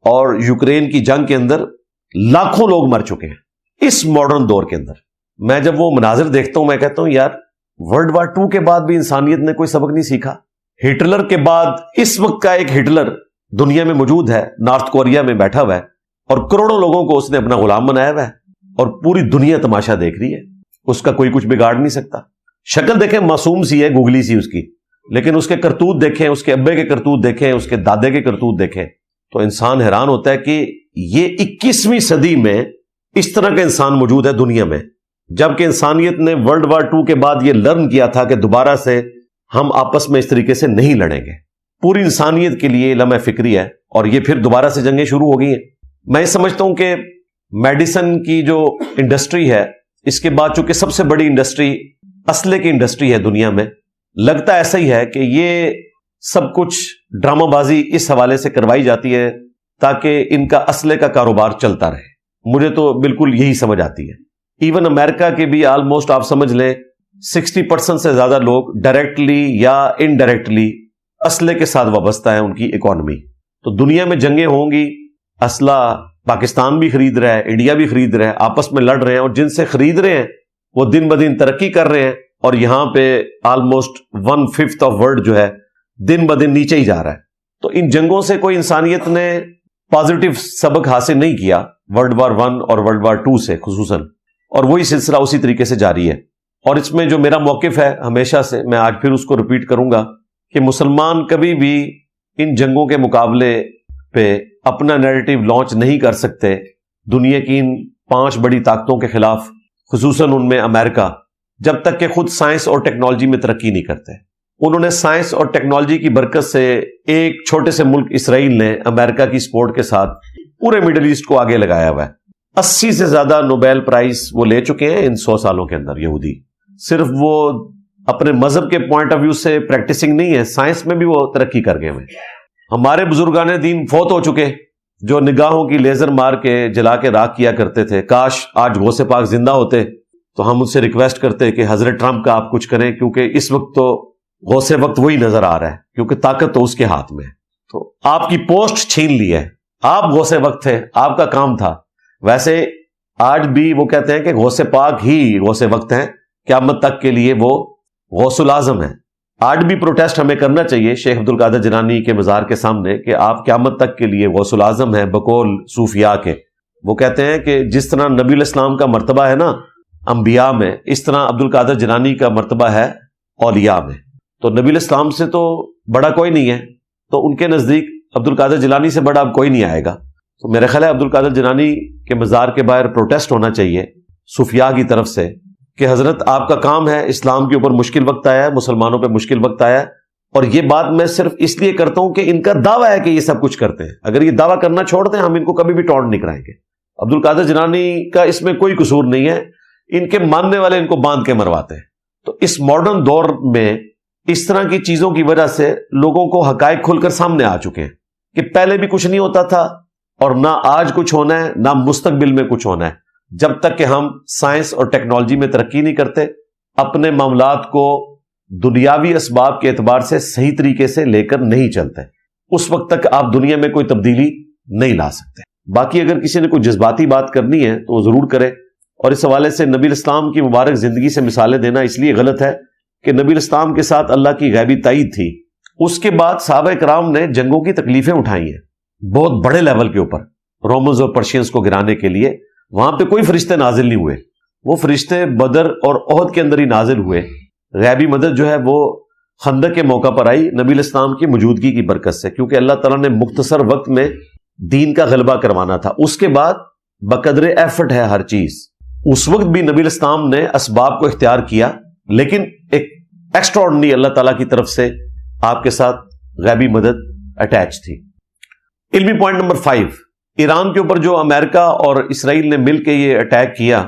[SPEAKER 1] اور یوکرین کی جنگ کے اندر لاکھوں لوگ مر چکے ہیں اس ماڈرن دور کے اندر. میں جب وہ مناظر دیکھتا ہوں میں کہتا ہوں یار، ورلڈ وار 2 کے بعد بھی انسانیت نے کوئی سبق نہیں سیکھا. ہٹلر کے بعد اس وقت کا ایک ہٹلر دنیا میں موجود ہے، نارتھ کوریا میں بیٹھا ہوا ہے اور کروڑوں لوگوں کو اس نے اپنا غلام بنایا ہوا ہے اور پوری دنیا تماشا دیکھ رہی ہے. اس کا کوئی کچھ بگاڑ نہیں سکتا. شکل دیکھیں معصوم سی ہے، گوگلی سی اس کی، لیکن اس کے کرتوت دیکھیں، اس کے ابے کے کرتوت دیکھیں، اس کے دادے کے کرتوت دیکھیں تو انسان حیران ہوتا ہے کہ یہ 21ویں صدی میں اس طرح کا انسان موجود ہے دنیا میں، جبکہ انسانیت نے ورلڈ وار 2 کے بعد یہ لرن کیا تھا کہ دوبارہ سے ہم آپس میں اس طریقے سے نہیں لڑیں گے. پوری انسانیت کے لیے لمحہ فکری ہے اور یہ پھر دوبارہ سے جنگیں شروع ہو گئی ہیں. میں سمجھتا ہوں کہ میڈیسن کی جو انڈسٹری ہے، اس کے بعد چونکہ سب سے بڑی انڈسٹری اسلحے کی انڈسٹری ہے دنیا میں، لگتا ایسا ہی ہے کہ یہ سب کچھ ڈرامہ بازی اس حوالے سے کروائی جاتی ہے تاکہ ان کا اسلحے کا کاروبار چلتا رہے. مجھے تو بالکل یہی سمجھ آتی ہے. ایون امریکہ کے بھی آلموسٹ آپ سمجھ لیں 60% سے زیادہ لوگ ڈائریکٹلی یا انڈائریکٹلی اسلحے کے ساتھ وابستہ ہیں ان کی اکانومی. تو دنیا میں جنگیں ہوں گی، اسلحہ پاکستان بھی خرید رہا ہے، انڈیا بھی خرید رہا ہے، آپس میں لڑ رہے ہیں، اور جن سے خرید رہے ہیں وہ دن بدن ترقی کر رہے ہیں، اور یہاں پہ آلموسٹ 1/5 آف ورلڈ جو ہے دن بدن نیچے ہی جا رہا ہے. تو ان جنگوں سے کوئی انسانیت نے پازیٹیو سبق حاصل نہیں کیا، ورلڈ وار 1 اور ورلڈ وار 2 سے خصوصاً، اور وہی سلسلہ اسی طریقے سے جاری ہے. اور اس میں جو میرا موقف ہے ہمیشہ سے، میں آج پھر اس کو ریپیٹ کروں گا کہ مسلمان کبھی بھی ان جنگوں کے مقابلے پہ اپنا نیریٹو لانچ نہیں کر سکتے دنیا کی ان 5 بڑی طاقتوں کے خلاف، خصوصاً ان میں امریکہ، جب تک کہ خود سائنس اور ٹیکنالوجی میں ترقی نہیں کرتے. انہوں نے سائنس اور ٹیکنالوجی کی برکت سے ایک چھوٹے سے ملک اسرائیل نے امریکہ کی سپورٹ کے ساتھ پورے مڈل ایسٹ کو آگے لگایا ہوا ہے. 80 سے زیادہ نوبیل پرائز وہ لے چکے ہیں ان 100 سالوں کے اندر یہودی. صرف وہ اپنے مذہب کے پوائنٹ آف ویو سے پریکٹسنگ نہیں ہے، سائنس میں بھی وہ ترقی کر گئے ہیں. ہمارے بزرگان دین فوت ہو چکے جو نگاہوں کی لیزر مار کے جلا کے راکھ کیا کرتے تھے. کاش آج غوث پاک زندہ ہوتے تو ہم ان سے ریکویسٹ کرتے کہ حضرت ٹرمپ کا آپ کچھ کریں، کیونکہ اس وقت تو غوث وقت وہی نظر آ رہا ہے، کیونکہ طاقت تو اس کے ہاتھ میں ہے. تو آپ کی پوسٹ چھین لی ہے، آپ غوث وقت تھے، آپ کا کام تھا. ویسے آج بھی وہ کہتے ہیں کہ غوث پاک ہی غوث وقت ہیں، قیامت تک کے لیے وہ غوث الاعظم ہیں. آج بھی پروٹیسٹ ہمیں کرنا چاہیے شیخ عبد القادر جیلانی کے مزار کے سامنے کہ آپ قیامت تک کے لیے غوث الاعظم ہیں بقول صوفیاء کے. وہ کہتے ہیں کہ جس طرح نبی الاسلام کا مرتبہ ہے نا انبیاء میں، اس طرح عبد القادر جیلانی کا مرتبہ ہے اولیاء میں. تو نبی الاسلام سے تو بڑا کوئی نہیں ہے، تو ان کے نزدیک عبد القادر جیلانی سے بڑا اب کوئی نہیں آئے گا. تو میرے خیال ہے عبد القادر جیلانی کے مزار کے باہر پروٹیسٹ ہونا چاہیے صوفیاء کی طرف سے کہ حضرت آپ کا کام ہے، اسلام کے اوپر مشکل وقت آیا ہے، مسلمانوں پہ مشکل وقت آیا ہے. اور یہ بات میں صرف اس لیے کرتا ہوں کہ ان کا دعویٰ ہے کہ یہ سب کچھ کرتے ہیں. اگر یہ دعویٰ کرنا چھوڑ دیں ہم ان کو کبھی بھی ٹونٹ نہیں کرائیں گے. عبد القادر جیلانی کا اس میں کوئی قصور نہیں ہے، ان کے ماننے والے ان کو باندھ کے مرواتے ہیں. تو اس ماڈرن دور میں اس طرح کی چیزوں کی وجہ سے لوگوں کو حقائق کھل کر سامنے آ چکے ہیں کہ پہلے بھی کچھ نہیں ہوتا تھا، اور نہ آج کچھ ہونا ہے، نہ مستقبل میں کچھ ہونا ہے، جب تک کہ ہم سائنس اور ٹیکنالوجی میں ترقی نہیں کرتے، اپنے معاملات کو دنیاوی اسباب کے اعتبار سے صحیح طریقے سے لے کر نہیں چلتے. اس وقت تک آپ دنیا میں کوئی تبدیلی نہیں لا سکتے. باقی اگر کسی نے کوئی جذباتی بات کرنی ہے تو وہ ضرور کرے. اور اس حوالے سے نبی الاسلام کی مبارک زندگی سے مثالیں دینا اس لیے غلط ہے کہ نبی الاسلام کے ساتھ اللہ کی غیبی تائید تھی. اس کے بعد صحابہ کرام نے جنگوں کی تکلیفیں اٹھائی ہیں بہت بڑے لیول کے اوپر، رومنز اور پرشینز کو گرانے کے لیے. وہاں پہ کوئی فرشتے نازل نہیں ہوئے، وہ فرشتے بدر اور احد کے اندر ہی نازل ہوئے. غیبی مدد جو ہے وہ خندق کے موقع پر آئی نبی الاسلام کی موجودگی کی برکت سے، کیونکہ اللہ تعالیٰ نے مختصر وقت میں دین کا غلبہ کروانا تھا. اس کے بعد بقدر ایفرٹ ہے ہر چیز. اس وقت بھی نبی الاسلام نے اسباب کو اختیار کیا، لیکن ایک ایکسٹراڈنری اللہ تعالیٰ کی طرف سے آپ کے ساتھ غیبی مدد اٹیچ تھی. علمی پوائنٹ نمبر 5، ایران کے اوپر جو امریکہ اور اسرائیل نے مل کے یہ اٹیک کیا،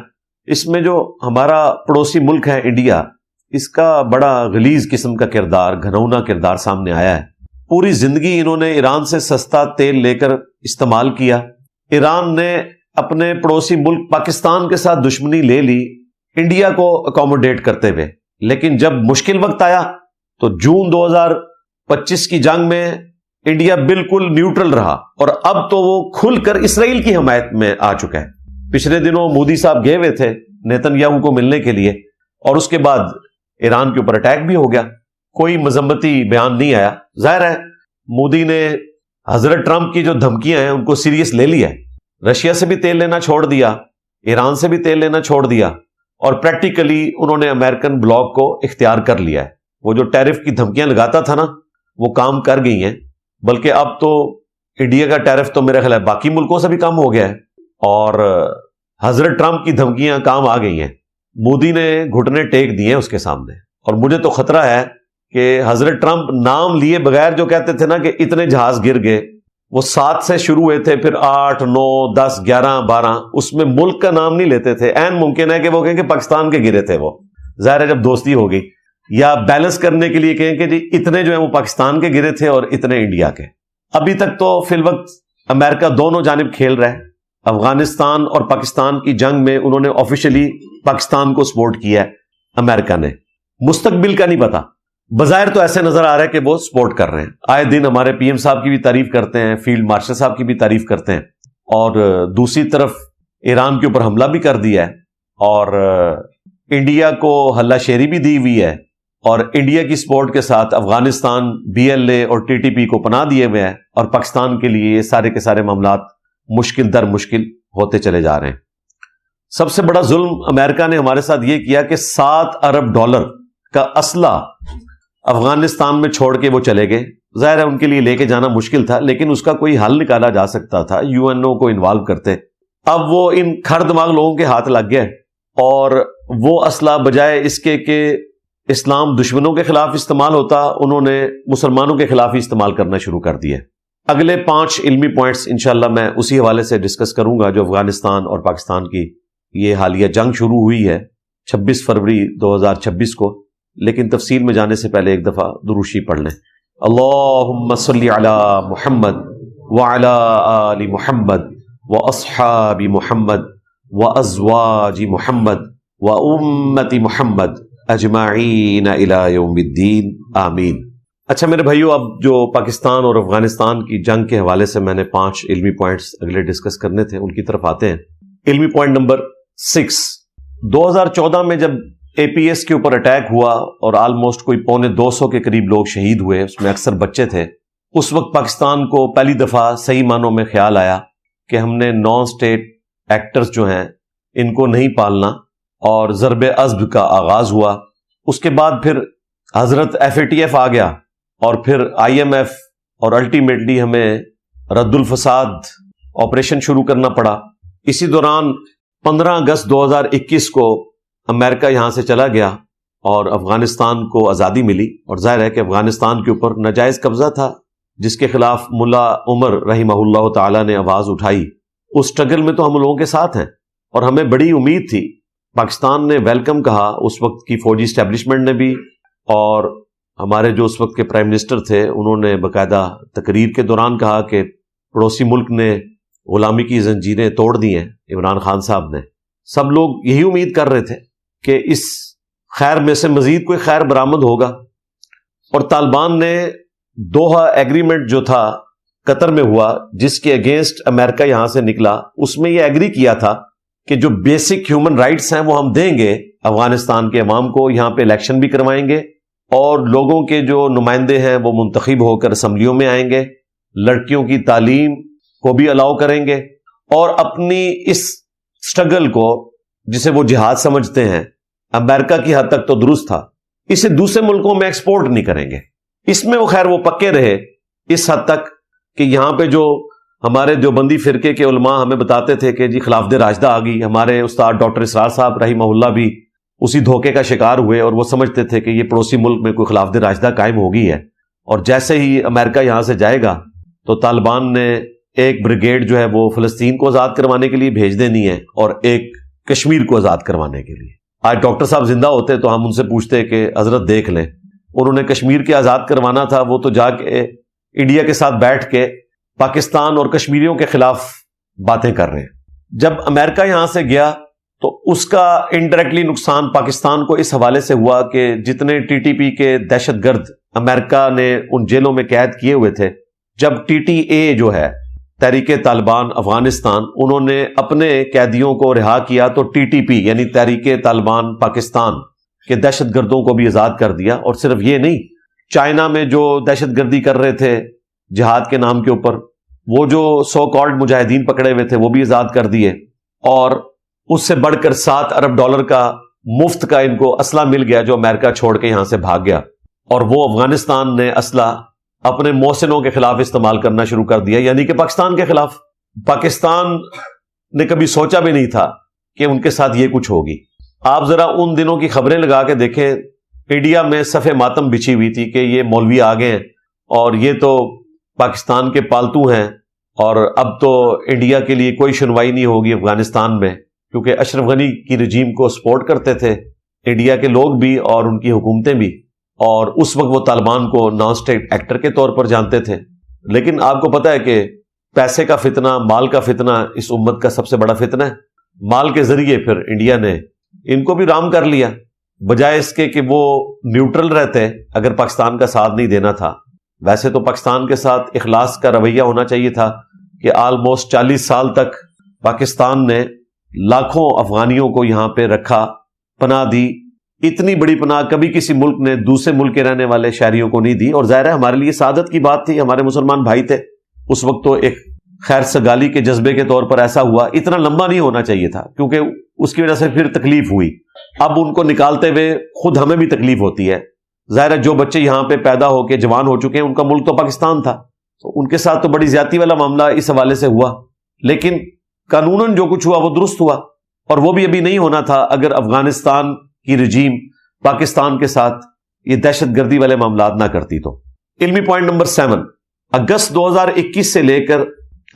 [SPEAKER 1] اس میں جو ہمارا پڑوسی ملک ہے انڈیا، اس کا بڑا غلیظ قسم کا کردار، گھنونا کردار سامنے آیا ہے. پوری زندگی انہوں نے ایران سے سستا تیل لے کر استعمال کیا. ایران نے اپنے پڑوسی ملک پاکستان کے ساتھ دشمنی لے لی انڈیا کو اکوموڈیٹ کرتے ہوئے، لیکن جب مشکل وقت آیا تو جون 2025 کی جنگ میں انڈیا بالکل نیوٹرل رہا، اور اب تو وہ کھل کر اسرائیل کی حمایت میں آ چکا ہے. پچھلے دنوں مودی صاحب گئے ہوئے تھے نیتن یاہو کو ملنے کے لیے، اور اس کے بعد ایران کے اوپر اٹیک بھی ہو گیا. کوئی مذمتی بیان نہیں آیا. ظاہر ہے مودی نے حضرت ٹرمپ کی جو دھمکیاں ہیں ان کو سیریس لے لیا ہے. رشیا سے بھی تیل لینا چھوڑ دیا، ایران سے بھی تیل لینا چھوڑ دیا، اور پریکٹیکلی انہوں نے امریکن بلاک کو اختیار کر لیا ہے. وہ جو ٹیرف کی دھمکیاں لگاتا تھا نا، وہ کام کر گئی ہیں. بلکہ اب تو انڈیا کا ٹیرف تو میرا خیال ہے باقی ملکوں سے بھی کم ہو گیا ہے، اور حضرت ٹرمپ کی دھمکیاں کام آ گئی ہیں. مودی نے گھٹنے ٹیک دیے ہیں اس کے سامنے. اور مجھے تو خطرہ ہے کہ حضرت ٹرمپ نام لیے بغیر جو کہتے تھے نا کہ اتنے جہاز گر گئے، وہ 7 سے شروع ہوئے تھے، پھر 8 9 10 11 12، اس میں ملک کا نام نہیں لیتے تھے. عین ممکن ہے کہ وہ کہیں کہ پاکستان کے گرے تھے. وہ ظاہر ہے جب دوستی ہو گئی، یا بیلنس کرنے کے لیے کہیں کہ جی اتنے جو ہیں وہ پاکستان کے گرے تھے اور اتنے انڈیا کے. ابھی تک تو فی الوقت امریکہ دونوں جانب کھیل رہا ہے. افغانستان اور پاکستان کی جنگ میں انہوں نے آفیشلی پاکستان کو سپورٹ کیا ہے امریکہ نے. مستقبل کا نہیں پتا، بظاہر تو ایسے نظر آ رہا ہے کہ وہ سپورٹ کر رہے ہیں. آئے دن ہمارے پی ایم صاحب کی بھی تعریف کرتے ہیں، فیلڈ مارشل صاحب کی بھی تعریف کرتے ہیں، اور دوسری طرف ایران کے اوپر حملہ بھی کر دیا ہے، اور انڈیا کو ہلہ شیری بھی دی ہوئی ہے، اور انڈیا کی سپورٹ کے ساتھ افغانستان بی ایل اے اور ٹی ٹی پی کو پناہ دیے ہوئے ہیں، اور پاکستان کے لیے یہ سارے کے سارے معاملات مشکل در مشکل ہوتے چلے جا رہے ہیں. سب سے بڑا ظلم امریکہ نے ہمارے ساتھ یہ کیا کہ $7 ارب کا اسلحہ افغانستان میں چھوڑ کے وہ چلے گئے. ظاہر ہے ان کے لیے لے کے جانا مشکل تھا، لیکن اس کا کوئی حل نکالا جا سکتا تھا، یو این او کو انوالو کرتے. اب وہ ان کھڑ دماغ لوگوں کے ہاتھ لگ گئے، اور وہ اسلحہ بجائے اس کے کہ اسلام دشمنوں کے خلاف استعمال ہوتا، انہوں نے مسلمانوں کے خلاف ہی استعمال کرنا شروع کر دیا. اگلے 5 علمی پوائنٹس انشاءاللہ میں اسی حوالے سے ڈسکس کروں گا جو افغانستان اور پاکستان کی یہ حالیہ جنگ شروع ہوئی ہے 26 فروری 2026 کو. لیکن تفصیل میں جانے سے پہلے ایک دفعہ درود شریف پڑھ لیں. اللہم صلی علی محمد وعلی آل محمد واصحاب محمد وازواج محمد وامت محمد اجمعین الی یوم الدین آمین. اچھا میرے بھائیو، اب جو پاکستان اور افغانستان کی جنگ کے حوالے سے میں نے 5 علمی پوائنٹس اگلے ڈسکس کرنے تھے، ان کی طرف آتے ہیں. علمی پوائنٹ نمبر 6، 2014 میں جب اے پی ایس کے اوپر اٹیک ہوا اور آلموسٹ کوئی 250 کے قریب لوگ شہید ہوئے، اس میں اکثر بچے تھے، اس وقت پاکستان کو پہلی دفعہ صحیح معنوں میں خیال آیا کہ ہم نے نان اسٹیٹ ایکٹرز جو ہیں ان کو نہیں پالنا، اور ضرب عضب کا آغاز ہوا. اس کے بعد پھر حضرت FATF آ گیا، اور پھر IMF، اور الٹیمیٹلی ہمیں رد الفساد آپریشن شروع کرنا پڑا. اسی دوران 15 اگست 2021 کو امریکہ یہاں سے چلا گیا اور افغانستان کو آزادی ملی. اور ظاہر ہے کہ افغانستان کے اوپر ناجائز قبضہ تھا جس کے خلاف ملا عمر رحمہ اللہ تعالی نے آواز اٹھائی. اس سٹرگل میں تو ہم لوگوں کے ساتھ ہیں، اور ہمیں بڑی امید تھی. پاکستان نے ویلکم کہا، اس وقت کی فوجی اسٹیبلشمنٹ نے بھی، اور ہمارے جو اس وقت کے پرائم منسٹر تھے انہوں نے باقاعدہ تقریر کے دوران کہا کہ پڑوسی ملک نے غلامی کی زنجیریں توڑ دی ہیں، عمران خان صاحب نے. سب لوگ یہی امید کر رہے تھے کہ اس خیر میں سے مزید کوئی خیر برآمد ہوگا. اور طالبان نے دوحہ ایگریمنٹ جو تھا قطر میں ہوا، جس کے اگینسٹ امریکہ یہاں سے نکلا، اس میں یہ ایگری کیا تھا کہ جو بیسک ہیومن رائٹس ہیں وہ ہم دیں گے افغانستان کے عوام کو، یہاں پہ الیکشن بھی کروائیں گے، اور لوگوں کے جو نمائندے ہیں وہ منتخب ہو کر اسمبلیوں میں آئیں گے، لڑکیوں کی تعلیم کو بھی الاؤ کریں گے، اور اپنی اس سٹرگل کو جسے وہ جہاد سمجھتے ہیں، امریکہ کی حد تک تو درست تھا، اسے دوسرے ملکوں میں ایکسپورٹ نہیں کریں گے. اس میں وہ خیر وہ پکے رہے اس حد تک کہ یہاں پہ جو ہمارے دیوبندی فرقے کے علماء ہمیں بتاتے تھے کہ جی خلافت راشدہ آ گئی، ہمارے استاد ڈاکٹر اسرار صاحب رحمہ اللہ بھی اسی دھوکے کا شکار ہوئے، اور وہ سمجھتے تھے کہ یہ پڑوسی ملک میں کوئی خلافت راشدہ قائم ہو گئی ہے، اور جیسے ہی امریکہ یہاں سے جائے گا تو طالبان نے ایک بریگیڈ جو ہے وہ فلسطین کو آزاد کروانے کے لیے بھیج دینی ہے، اور ایک کشمیر کو آزاد کروانے کے لیے. آج ڈاکٹر صاحب زندہ ہوتے تو ہم ان سے پوچھتے کہ حضرت دیکھ لیں، انہوں نے کشمیر کے آزاد کروانا تھا، وہ تو جا کے انڈیا کے ساتھ بیٹھ کے پاکستان اور کشمیریوں کے خلاف باتیں کر رہے ہیں. جب امریکہ یہاں سے گیا تو اس کا انڈائریکٹلی نقصان پاکستان کو اس حوالے سے ہوا کہ جتنے ٹی ٹی پی کے دہشت گرد امریکہ نے ان جیلوں میں قید کیے ہوئے تھے، جب ٹی ٹی اے جو ہے تحریک طالبان افغانستان، انہوں نے اپنے قیدیوں کو رہا کیا تو ٹی ٹی پی یعنی تحریک طالبان پاکستان کے دہشت گردوں کو بھی آزاد کر دیا. اور صرف یہ نہیں، چائنا میں جو دہشت گردی کر رہے تھے جہاد کے نام کے اوپر، وہ جو سو کالڈ مجاہدین پکڑے ہوئے تھے وہ بھی آزاد کر دیے، اور اس سے بڑھ کر $7 ارب کا مفت کا ان کو اسلحہ مل گیا جو امریکہ چھوڑ کے یہاں سے بھاگ گیا. اور وہ افغانستان نے اسلحہ اپنے محسنوں کے خلاف استعمال کرنا شروع کر دیا، یعنی کہ پاکستان کے خلاف. پاکستان نے کبھی سوچا بھی نہیں تھا کہ ان کے ساتھ یہ کچھ ہوگی. آپ ذرا ان دنوں کی خبریں لگا کے دیکھیں، انڈیا میں صف ماتم بچھی ہوئی تھی کہ یہ مولوی آ گئے ہیں اور یہ تو پاکستان کے پالتو ہیں، اور اب تو انڈیا کے لیے کوئی سنوائی نہیں ہوگی افغانستان میں، کیونکہ اشرف غنی کی رجیم کو سپورٹ کرتے تھے انڈیا کے لوگ بھی اور ان کی حکومتیں بھی، اور اس وقت وہ طالبان کو نان اسٹیٹ ایکٹر کے طور پر جانتے تھے. لیکن آپ کو پتا ہے کہ پیسے کا فتنہ، مال کا فتنہ اس امت کا سب سے بڑا فتنہ ہے. مال کے ذریعے پھر انڈیا نے ان کو بھی رام کر لیا، بجائے اس کے کہ وہ نیوٹرل رہتے اگر پاکستان کا ساتھ نہیں دینا تھا. ویسے تو پاکستان کے ساتھ اخلاص کا رویہ ہونا چاہیے تھا کہ آلموسٹ 40 سال تک پاکستان نے لاکھوں افغانیوں کو یہاں پہ رکھا، پناہ دی. اتنی بڑی پناہ کبھی کسی ملک نے دوسرے ملک کے رہنے والے شہریوں کو نہیں دی، اور ظاہر ہے ہمارے لیے سعادت کی بات تھی. ہمارے مسلمان بھائی تھے اس وقت، تو ایک خیر سگالی کے جذبے کے طور پر ایسا ہوا. اتنا لمبا نہیں ہونا چاہیے تھا کیونکہ اس کی وجہ سے پھر تکلیف ہوئی. اب ان کو نکالتے ہوئے خود ہمیں بھی تکلیف ہوتی ہے. ظاہر ہے جو بچے یہاں پہ پیدا ہو کے جوان ہو چکے ہیں ان کا ملک تو پاکستان تھا، تو ان کے ساتھ تو بڑی زیادتی والا معاملہ اس حوالے سے ہوا. لیکن قانوناً جو کچھ ہوا وہ درست ہوا، اور وہ بھی ابھی نہیں ہونا تھا اگر افغانستان کی رجیم پاکستان کے ساتھ یہ دہشت گردی والے معاملات نہ کرتی. تو علمی پوائنٹ نمبر 7، اگست 2021 سے لے کر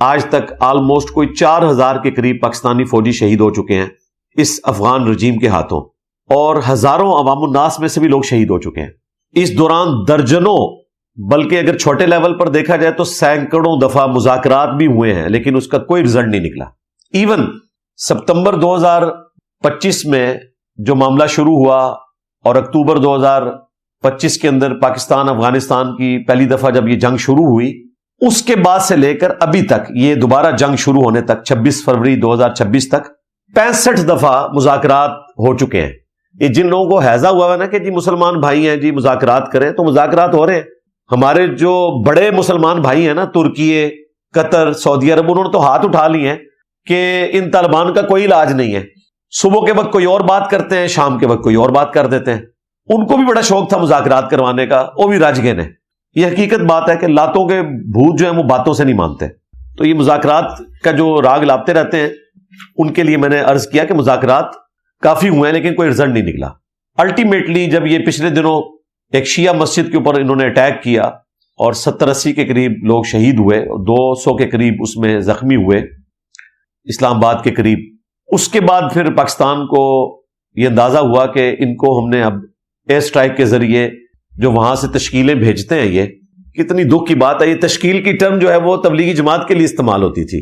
[SPEAKER 1] آج تک آلموسٹ کوئی 4000 کے قریب پاکستانی فوجی شہید ہو چکے ہیں اس افغان رجیم کے ہاتھوں، اور ہزاروں عوام الناس میں سے بھی لوگ شہید ہو چکے ہیں. اس دوران درجنوں، بلکہ اگر چھوٹے لیول پر دیکھا جائے تو سینکڑوں دفعہ مذاکرات بھی ہوئے ہیں، لیکن اس کا کوئی رزلٹ نہیں نکلا. ایون ستمبر 2025 میں جو معاملہ شروع ہوا اور اکتوبر 2025 کے اندر پاکستان افغانستان کی پہلی دفعہ جب یہ جنگ شروع ہوئی، اس کے بعد سے لے کر ابھی تک، یہ دوبارہ جنگ شروع ہونے تک 26 فروری 2026 تک 65 دفعہ مذاکرات ہو چکے ہیں. یہ جن لوگوں کو حیضہ ہوا ہے نا کہ جی مسلمان بھائی ہیں جی مذاکرات کریں، تو مذاکرات ہو رہے ہیں. ہمارے جو بڑے مسلمان بھائی ہیں نا، ترکی، قطر، سعودی عرب، انہوں نے تو ہاتھ اٹھا لیے ہیں کہ ان طالبان کا کوئی علاج نہیں ہے. صبح کے وقت کوئی اور بات کرتے ہیں، شام کے وقت کوئی اور بات کر دیتے ہیں. ان کو بھی بڑا شوق تھا مذاکرات کروانے کا، وہ بھی رج گئے نے. یہ حقیقت بات ہے کہ لاتوں کے بھوت جو ہیں وہ باتوں سے نہیں مانتے. تو یہ مذاکرات کا جو راگ لاپتے رہتے ہیں، ان کے لیے میں نے عرض کیا کہ مذاکرات کافی ہوئے ہیں لیکن کوئی رزلٹ نہیں نکلا. الٹیمیٹلی جب یہ پچھلے دنوں ایک شیعہ مسجد کے اوپر انہوں نے اٹیک کیا اور 70-80 کے قریب لوگ شہید ہوئے، 200 کے قریب اس میں زخمی ہوئے اسلام آباد کے قریب، اس کے بعد پھر پاکستان کو یہ اندازہ ہوا کہ ان کو ہم نے اب ایئر اسٹرائک کے ذریعے جو وہاں سے تشکیلیں بھیجتے ہیں، یہ کتنی دکھ کی بات ہے. یہ تشکیل کی ٹرم جو ہے وہ تبلیغی جماعت کے لیے استعمال ہوتی تھی،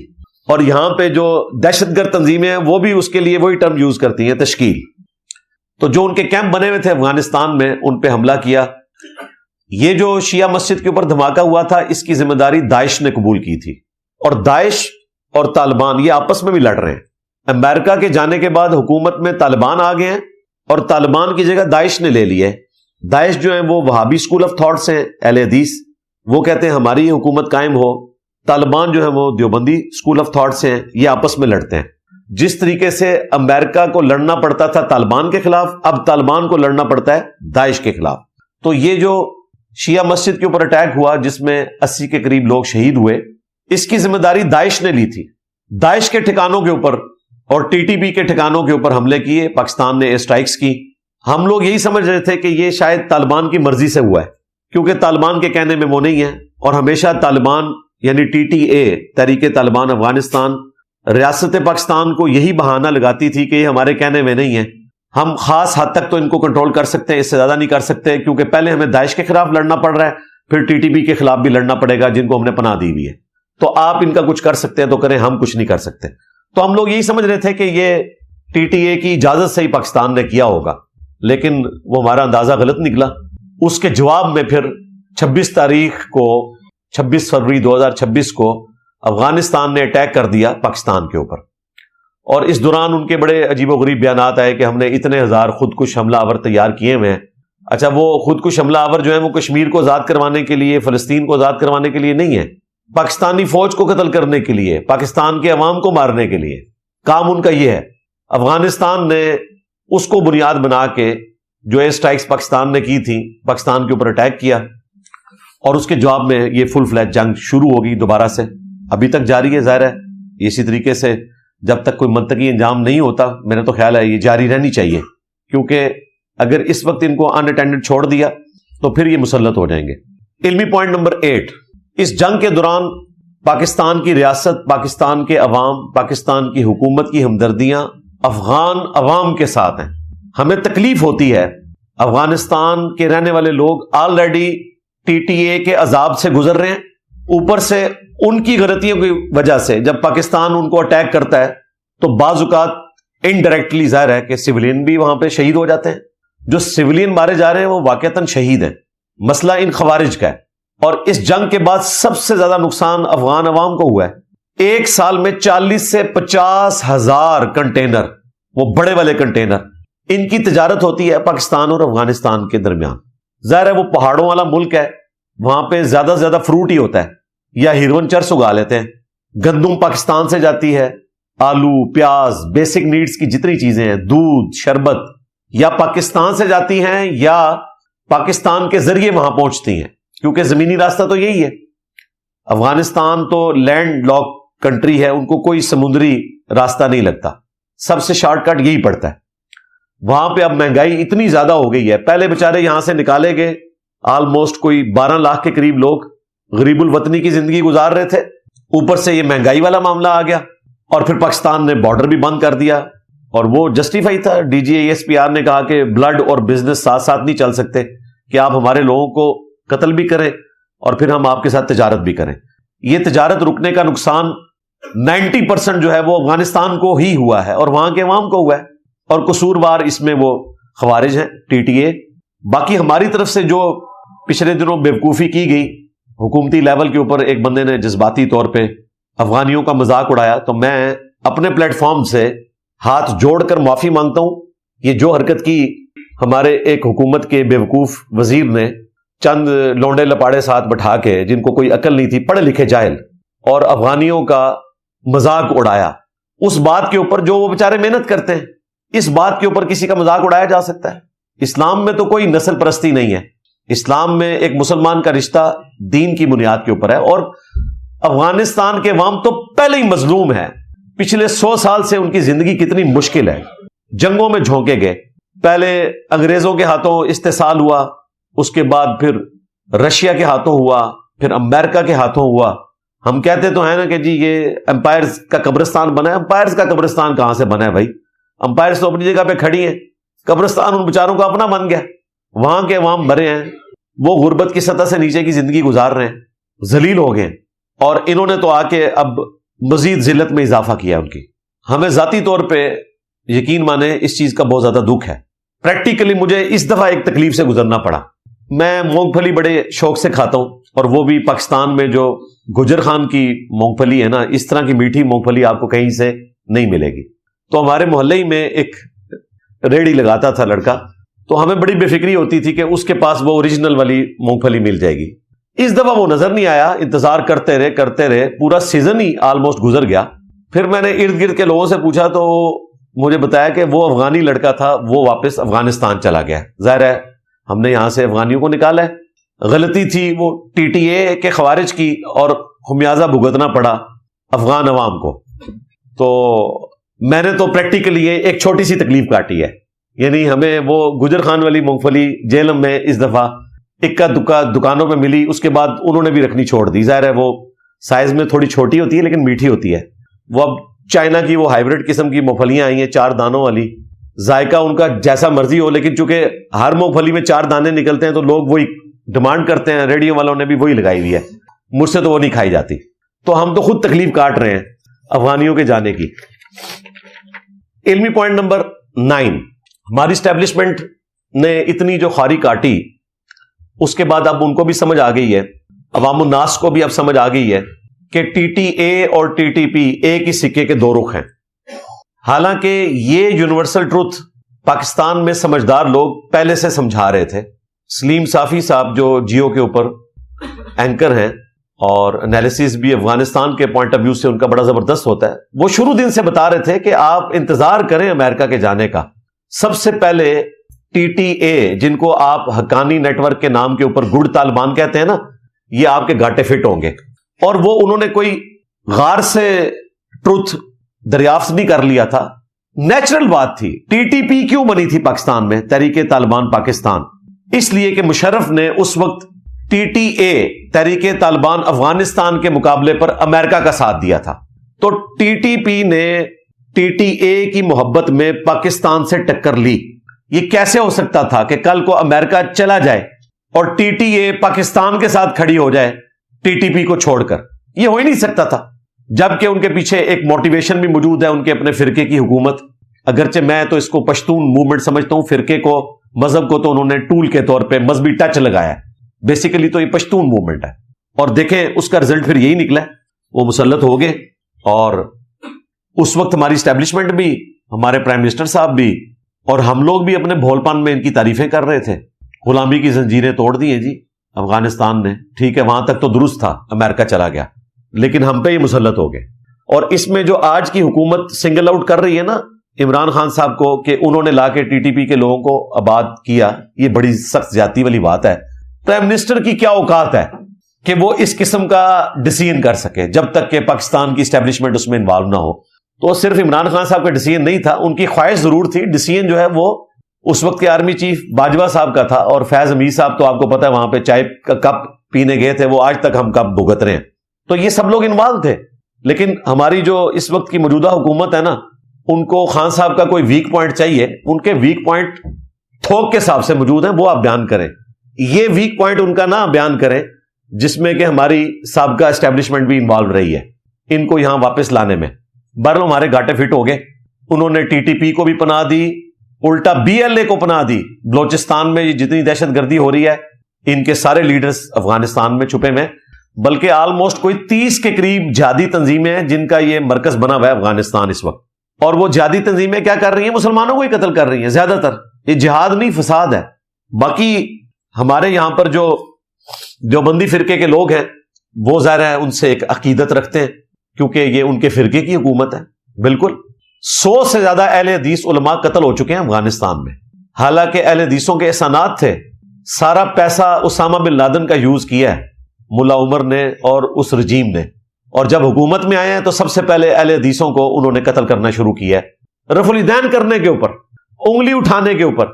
[SPEAKER 1] اور یہاں پہ جو دہشت گرد تنظیمیں ہیں وہ بھی اس کے لیے وہی ٹرم یوز کرتی ہیں، تشکیل. تو جو ان کے کیمپ بنے ہوئے تھے افغانستان میں، ان پہ حملہ کیا. یہ جو شیعہ مسجد کے اوپر دھماکہ ہوا تھا، اس کی ذمہ داری داعش نے قبول کی تھی، اور داعش اور طالبان یہ آپس میں بھی لڑ رہے ہیں. امریکہ کے جانے کے بعد حکومت میں طالبان آ گئے ہیں، اور طالبان کی جگہ داعش نے لے لی ہے. داعش جو ہے وہ وہابی اسکول آف تھاٹس ہیں، اہل حدیث، وہ کہتے ہیں ہماری حکومت قائم ہو. طالبان جو ہے وہ دیوبندی اسکول آف تھاٹس ہیں، یہ آپس میں لڑتے ہیں. جس طریقے سے امریکہ کو لڑنا پڑتا تھا طالبان کے خلاف، اب طالبان کو لڑنا پڑتا ہے داعش کے خلاف. تو یہ جو شیعہ مسجد کے اوپر اٹیک ہوا جس میں 80 کے قریب لوگ شہید ہوئے، اس کی ذمہ داری داعش نے لی تھی. داعش کے ٹھکانوں کے اوپر اور ٹی ٹی پی کے ٹھکانوں کے اوپر حملے کیے، پاکستان نے ایئر اسٹرائکس کی. ہم لوگ یہی سمجھ رہے تھے کہ یہ شاید طالبان کی مرضی سے ہوا ہے، کیونکہ طالبان کے کہنے میں وہ نہیں ہے، اور ہمیشہ طالبان یعنی ٹی ٹی اے، تحریک طالبان افغانستان، ریاست پاکستان کو یہی بہانہ لگاتی تھی کہ یہ ہمارے کہنے میں نہیں ہے، ہم خاص حد تک تو ان کو کنٹرول کر سکتے ہیں، اس سے زیادہ نہیں کر سکتے، کیونکہ پہلے ہمیں داعش کے خلاف لڑنا پڑ رہا ہے، پھر ٹی ٹی پی کے خلاف بھی لڑنا پڑے گا جن کو ہم نے پناہ دی ہوئی ہے. تو آپ ان کا کچھ کر سکتے ہیں تو کریں، ہم کچھ نہیں کر سکتے. تو ہم لوگ یہی سمجھ رہے تھے کہ یہ ٹی ٹی اے کی اجازت سے ہی پاکستان نے کیا ہوگا، لیکن وہ ہمارا اندازہ غلط نکلا. اس کے جواب میں پھر 26 فروری 2026 کو افغانستان نے اٹیک کر دیا پاکستان کے اوپر. اور اس دوران ان کے بڑے عجیب و غریب بیانات آئے کہ ہم نے اتنے ہزار خودکش حملہ آور تیار کیے ہوئے ہیں. اچھا، وہ خودکش حملہ آور جو ہیں وہ کشمیر کو آزاد کروانے کے لیے، فلسطین کو آزاد کروانے کے لیے نہیں ہے، پاکستانی فوج کو قتل کرنے کے لیے، پاکستان کے عوام کو مارنے کے لیے کام ان کا یہ ہے. افغانستان نے اس کو بنیاد بنا کے جو ایئر اسٹرائکس پاکستان نے کی تھی، پاکستان کے اوپر اٹیک کیا، اور اس کے جواب میں یہ فل فلیج جنگ شروع ہوگی دوبارہ سے. ابھی تک جاری ہے، ظاہر ہے اسی طریقے سے جب تک کوئی منطقی انجام نہیں ہوتا، میرا تو خیال ہے یہ جاری رہنی چاہیے، کیونکہ اگر اس وقت ان کو ان اٹینڈڈ چھوڑ دیا تو پھر یہ مسلط ہو جائیں گے. علمی پوائنٹ نمبر 8، اس جنگ کے دوران پاکستان کی ریاست، پاکستان کے عوام، پاکستان کی حکومت کی ہمدردیاں افغان عوام کے ساتھ ہیں. ہمیں تکلیف ہوتی ہے، افغانستان کے رہنے والے لوگ آلریڈی ٹی ٹی اے کے عذاب سے گزر رہے ہیں، اوپر سے ان کی غلطیوں کی وجہ سے جب پاکستان ان کو اٹیک کرتا ہے تو بعض اوقات انڈائریکٹلی ظاہر ہے کہ سویلین بھی وہاں پہ شہید ہو جاتے ہیں. جو سویلین مارے جا رہے ہیں وہ واقعتاً شہید ہیں. مسئلہ ان خوارج کا ہے، اور اس جنگ کے بعد سب سے زیادہ نقصان افغان عوام کو ہوا ہے. ایک سال میں 40 سے 50 ہزار کنٹینر، وہ بڑے والے کنٹینر، ان کی تجارت ہوتی ہے پاکستان اور افغانستان کے درمیان. ظاہر ہے وہ پہاڑوں والا ملک ہے، وہاں پہ زیادہ سے زیادہ فروٹ ہی ہوتا ہے یا ہیروئن چرس اگا لیتے ہیں. گندم پاکستان سے جاتی ہے، آلو، پیاز، بیسک نیڈز کی جتنی چیزیں ہیں، دودھ، شربت، یا پاکستان سے جاتی ہیں یا پاکستان کے ذریعے وہاں پہنچتی ہیں، کیونکہ زمینی راستہ تو یہی ہے. افغانستان تو لینڈ لاک کنٹری ہے، ان کو کوئی سمندری راستہ نہیں لگتا، سب سے شارٹ کٹ یہی پڑتا ہے. وہاں پہ اب مہنگائی اتنی زیادہ ہو گئی ہے، پہلے بےچارے یہاں سے نکالے گئے آلموسٹ کوئی 12 لاکھ کے قریب لوگ غریب الوطنی کی زندگی گزار رہے تھے، اوپر سے یہ مہنگائی والا معاملہ آ گیا، اور پھر پاکستان نے بارڈر بھی بند کر دیا. اور وہ جسٹیفائی تھا، D G A S P R نے کہا کہ بلڈ اور بزنس ساتھ ساتھ نہیں چل سکتے، کہ آپ ہمارے لوگوں کو قتل بھی کریں اور پھر ہم آپ کے ساتھ تجارت بھی کریں. یہ تجارت رکنے کا نقصان 90% جو ہے وہ افغانستان کو ہی ہوا ہے اور وہاں کے عوام کو ہوا ہے، اور قصوروار اس میں وہ خوارج ہیں، ٹی ٹی اے. باقی ہماری طرف سے جو پچھلے دنوں بیوقوفی کی گئی حکومتی لیول کے اوپر، ایک بندے نے جذباتی طور پہ افغانیوں کا مذاق اڑایا، تو میں اپنے پلیٹ فارم سے ہاتھ جوڑ کر معافی مانگتا ہوں. یہ جو حرکت کی ہمارے ایک حکومت کے بیوقوف وزیر نے، چند لونڈے لپاڑے ساتھ بٹھا کے جن کو کوئی عقل نہیں تھی، پڑھے لکھے جاہل، اور افغانیوں کا مذاق اڑایا، اس بات کے اوپر جو وہ بیچارے محنت کرتے ہیں، اس بات کے اوپر کسی کا مذاق اڑایا جا سکتا ہے؟ اسلام میں تو کوئی نسل پرستی نہیں ہے، اسلام میں ایک مسلمان کا رشتہ دین کی بنیاد کے اوپر ہے. اور افغانستان کے عوام تو پہلے ہی مظلوم ہے، پچھلے 100 سال سے ان کی زندگی کتنی مشکل ہے، جنگوں میں جھونکے گئے، پہلے انگریزوں کے ہاتھوں استحصال ہوا، اس کے بعد پھر رشیا کے ہاتھوں ہوا، پھر امریکہ کے ہاتھوں ہوا. ہم کہتے تو ہیں نا کہ جی یہ امپائرز کا قبرستان بنا ہے. امپائرز کا قبرستان کہاں سے بنا ہے بھائی؟ امپائرز تو اپنی جگہ پہ کھڑی ہیں، قبرستان ان بیچاروں کا اپنا بن گیا. وہاں کے عوام مرے ہیں، وہ غربت کی سطح سے نیچے کی زندگی گزار رہے ہیں، ذلیل ہو گئے، اور انہوں نے تو آ کے اب مزید ذلت میں اضافہ کیا ان کی. ہمیں ذاتی طور پہ یقین مانے اس چیز کا بہت زیادہ دکھ ہے. پریکٹیکلی مجھے اس دفعہ ایک تکلیف سے گزرنا پڑا. میں مونگ پھلی بڑے شوق سے کھاتا ہوں، اور وہ بھی پاکستان میں جو گجر خان کی مونگ پھلی ہے نا، اس طرح کی میٹھی مونگ پھلی آپ کو کہیں سے نہیں ملے گی. تو ہمارے محلے ہی میں ایک ریڑھی لگاتا تھا لڑکا، تو ہمیں بڑی بے فکری ہوتی تھی کہ اس کے پاس وہ اوریجنل والی مونگ پھلی مل جائے گی. اس دفعہ وہ نظر نہیں آیا، انتظار کرتے رہے پورا سیزن ہی آلموسٹ گزر گیا. پھر میں نے ارد گرد کے لوگوں سے پوچھا تو مجھے بتایا کہ وہ افغانی لڑکا تھا، وہ واپس افغانستان چلا گیا. ظاہر ہے ہم نے یہاں سے افغانیوں کو نکالا ہے، غلطی تھی وہ ٹی ٹی اے کے خوارج کی، اور خمیازہ بھگتنا پڑا افغان عوام کو. تو میں نے تو پریکٹیکلی یہ ایک چھوٹی سی تکلیف کاٹی ہے. یعنی ہمیں وہ گجر خان والی مونگ پھلی جیلم میں اس دفعہ اکا دکا دکانوں پہ ملی، اس کے بعد انہوں نے بھی رکھنی چھوڑ دی. ظاہر ہے وہ سائز میں تھوڑی چھوٹی ہوتی ہے لیکن میٹھی ہوتی ہے. وہ اب چائنا کی وہ ہائیبریڈ قسم کی مونگ پھلیاں آئی ہیں 4 دانوں والی، ذائقہ ان کا جیسا مرضی ہو، لیکن چونکہ ہر مونگ پھلی میں 4 دانے نکلتے ہیں تو لوگ وہی ڈیمانڈ کرتے ہیں. ریڈیو والوں نے بھی وہی لگائی ہوئی ہے، مجھ سے تو وہ نہیں کھائی جاتی. تو ہم تو خود تکلیف کاٹ رہے ہیں افغانیوں کے جانے کی. علمی پوائنٹ نمبر 9، ہماری اسٹیبلشمنٹ نے اتنی جو خاری کاٹی، اس کے بعد اب ان کو بھی سمجھ آ گئی ہے، عوام الناس کو بھی اب سمجھ آ گئی ہے کہ ٹی ٹی اے اور ٹی ٹی پی ایک ہی سکے کے 2 رخ ہیں. حالانکہ یہ یونیورسل ٹروتھ پاکستان میں سمجھدار لوگ پہلے سے سمجھا رہے تھے. سلیم صافی صاحب جو جیو کے اوپر اینکر ہیں اور انالیسس بھی افغانستان کے پوائنٹ آف ویو سے ان کا بڑا زبردست ہوتا ہے، وہ شروع دن سے بتا رہے تھے کہ آپ انتظار کریں امریکہ کے جانے کا. سب سے پہلے ٹی ٹی اے، جن کو آپ حقانی نیٹ ورک کے نام کے اوپر گڈ طالبان کہتے ہیں نا، یہ آپ کے گاٹے فٹ ہوں گے. اور وہ انہوں نے کوئی غار سے ٹروتھ دریافت نہیں کر لیا تھا، نیچرل بات تھی. ٹی ٹی پی کیوں بنی تھی پاکستان میں، تحریک طالبان پاکستان؟ اس لیے کہ مشرف نے اس وقت ٹی ٹی اے تحریک طالبان افغانستان کے مقابلے پر امریکہ کا ساتھ دیا تھا. تو ٹی ٹی پی نے ٹی ٹی اے کی محبت میں پاکستان سے ٹکر لی. یہ کیسے ہو سکتا تھا کہ کل کو امریکہ چلا جائے اور ٹی ٹی اے پاکستان کے ساتھ کھڑی ہو جائے ٹی ٹی پی کو چھوڑ کر؟ یہ ہو ہی نہیں سکتا تھا، جبکہ ان کے پیچھے ایک موٹیویشن بھی موجود ہے، ان کے اپنے فرقے کی حکومت۔ اگرچہ میں تو اس کو پشتون موومنٹ سمجھتا ہوں، فرقے کو، مذہب کو تو انہوں نے ٹول کے طور پہ مذہبی ٹچ لگایا ہے، بیسیکلی تو یہ پشتون موومنٹ ہے۔ اور دیکھیں اس کا رزلٹ پھر یہی نکلا ہے، وہ مسلط ہو گئے، اور اس وقت ہماری اسٹیبلشمنٹ بھی، ہمارے پرائم منسٹر صاحب بھی، اور ہم لوگ بھی اپنے بھول پن میں ان کی تعریفیں کر رہے تھے۔ غلامی کی زنجیریں توڑ دی ہیں جی افغانستان نے، ٹھیک ہے وہاں تک تو درست تھا، امریکہ چلا گیا، لیکن ہم پہ ہی مسلط ہو گئے۔ اور اس میں جو آج کی حکومت سنگل آؤٹ کر رہی ہے نا عمران خان صاحب کو، کہ انہوں نے لا کے ٹی ٹی پی کے لوگوں کو آباد کیا، یہ بڑی سخت زیادتی والی بات ہے۔ پرائم منسٹر کی کیا اوقات ہے کہ وہ اس قسم کا ڈیسیژن کر سکے جب تک کہ پاکستان کی اسٹیبلشمنٹ اس میں انوالو نہ ہو؟ تو صرف عمران خان صاحب کا ڈیسیژن نہیں تھا، ان کی خواہش ضرور تھی۔ ڈیسیژن جو ہے وہ اس وقت کے آرمی چیف باجوہ صاحب کا تھا، اور فیض حمید صاحب تو آپ کو پتا ہے وہاں پہ چائے کا کپ پینے گئے تھے، وہ آج تک ہم کپ بھگت رہے ہیں۔ تو یہ سب لوگ انوالو تھے، لیکن ہماری جو اس وقت کی موجودہ حکومت ہے نا، ان کو خان صاحب کا کوئی ویک پوائنٹ چاہیے، ان کے ویک پوائنٹ تھوک کے حساب سے موجود ہیں، وہ آپ بیان کریں۔ یہ ویک پوائنٹ ان کا نہ بیان کریں جس میں کہ ہماری سابقہ اسٹیبلشمنٹ بھی انوالو رہی ہے، ان کو یہاں واپس لانے میں۔ بہرحال ہمارے گاٹے فٹ ہو گئے، انہوں نے ٹی ٹی پی کو بھی پناہ دی، الٹا بی ایل اے کو پناہ دی۔ بلوچستان میں جتنی دہشت گردی ہو رہی ہے، ان کے سارے لیڈرز افغانستان میں چھپے ہوئے، بلکہ آلموسٹ کوئی 30 کے قریب جہادی تنظیمیں ہیں جن کا یہ مرکز بنا ہوا ہے افغانستان اس وقت۔ اور وہ جہادی تنظیمیں کیا کر رہی ہیں؟ مسلمانوں کو ہی قتل کر رہی ہیں زیادہ تر۔ یہ جہاد نہیں، فساد ہے۔ باقی ہمارے یہاں پر جو دیوبندی فرقے کے لوگ ہیں وہ ظاہر ہے ان سے ایک عقیدت رکھتے ہیں، کیونکہ یہ ان کے فرقے کی حکومت ہے۔ بالکل 100 سے زیادہ اہل حدیث علماء قتل ہو چکے ہیں افغانستان میں، حالانکہ اہل حدیثوں کے احسانات تھے۔ سارا پیسہ اسامہ بن لادن کا یوز کیا ہے ملا عمر نے اور اس رجیم نے، اور جب حکومت میں آئے ہیں تو سب سے پہلے اہل حدیثوں کو انہوں نے قتل کرنا شروع کیا ہے، رفع الیدین کرنے کے اوپر، انگلی اٹھانے کے اوپر۔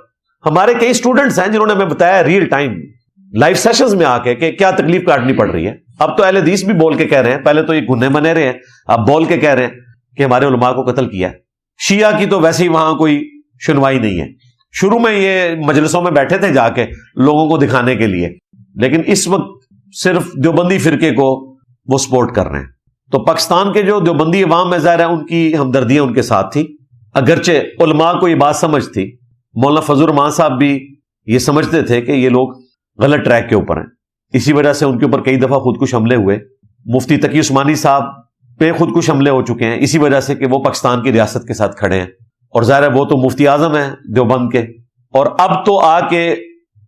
[SPEAKER 1] ہمارے کئی اسٹوڈنٹس ہیں جنہوں نے ہمیں بتایا ریئل ٹائم لائیو سیشنز میں آ کے کہ کیا تکلیف کاٹنی پڑ رہی ہے۔ اب تو اہل حدیث بھی بول کے کہہ رہے ہیں، پہلے تو یہ گھنے بنے رہے ہیں، اب بول کے کہہ رہے ہیں کہ ہمارے علماء کو قتل کیا ہے۔ شیعہ کی تو ویسے ہی وہاں کوئی سنوائی نہیں ہے۔ شروع میں یہ مجلسوں میں بیٹھے تھے جا کے لوگوں کو دکھانے کے لیے، لیکن اس وقت صرف دیوبندی فرقے کو وہ سپورٹ کر رہے ہیں۔ تو پاکستان کے جو دیوبندی عوام میں ظاہر ہے ان کی ہمدردیاں ان کے ساتھ تھی، اگرچہ علماء کو یہ بات سمجھ تھی۔ مولانا فضل الرحمان صاحب بھی یہ سمجھتے تھے کہ یہ لوگ غلط ٹریک کے اوپر ہیں، اسی وجہ سے ان کے اوپر کئی دفعہ خودکش حملے ہوئے۔ مفتی تقی عثمانی صاحب پہ خودکش حملے ہو چکے ہیں اسی وجہ سے کہ وہ پاکستان کی ریاست کے ساتھ کھڑے ہیں، اور ظاہر ہے وہ تو مفتی اعظم ہیں دیوبند کے۔ اور اب تو آ کے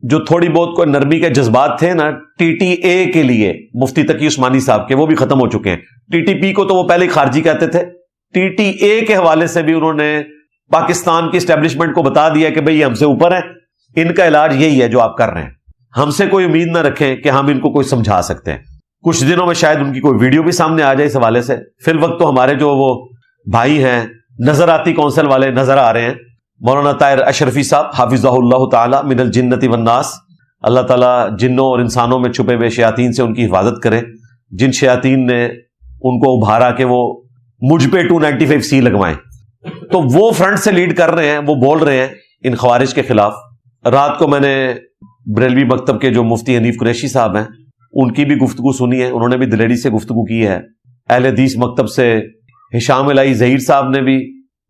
[SPEAKER 1] جو تھوڑی بہت کوئی نرمی کے جذبات تھے نا ٹی ٹی اے کے لیے مفتی تقی عثمانی صاحب کے، وہ بھی ختم ہو چکے ہیں۔ ٹی ٹی پی کو تو وہ پہلے ہی خارجی کہتے تھے، ٹی ٹی اے کے حوالے سے بھی انہوں نے پاکستان کی اسٹیبلشمنٹ کو بتا دیا کہ بھئی یہ ہم سے اوپر ہیں، ان کا علاج یہی ہے جو آپ کر رہے ہیں، ہم سے کوئی امید نہ رکھیں کہ ہم ان کو کوئی سمجھا سکتے ہیں۔ کچھ دنوں میں شاید ان کی کوئی ویڈیو بھی سامنے آ جائے اس حوالے سے۔ فی الوقت تو ہمارے جو وہ بھائی ہیں نظراتی کونسل والے نظر آ رہے ہیں، مولانا طاہر اشرفی صاحب حافظہ اللہ تعالی من الجنت والناس، اللہ تعالیٰ جنوں اور انسانوں میں چھپے ہوئے شیاطین سے ان کی حفاظت کرے۔ جن شیاطین نے ان کو ابھارا کہ وہ مجھ پہ 295C لگوائیں، تو وہ فرنٹ سے لیڈ کر رہے ہیں، وہ بول رہے ہیں ان خوارج کے خلاف۔ رات کو میں نے بریلوی مکتب کے جو مفتی حنیف قریشی صاحب ہیں ان کی بھی گفتگو سنی ہے، انہوں نے بھی دلیری سے گفتگو کی ہے۔ اہل حدیث مکتب سے ہشام الہی ظہیر صاحب نے بھی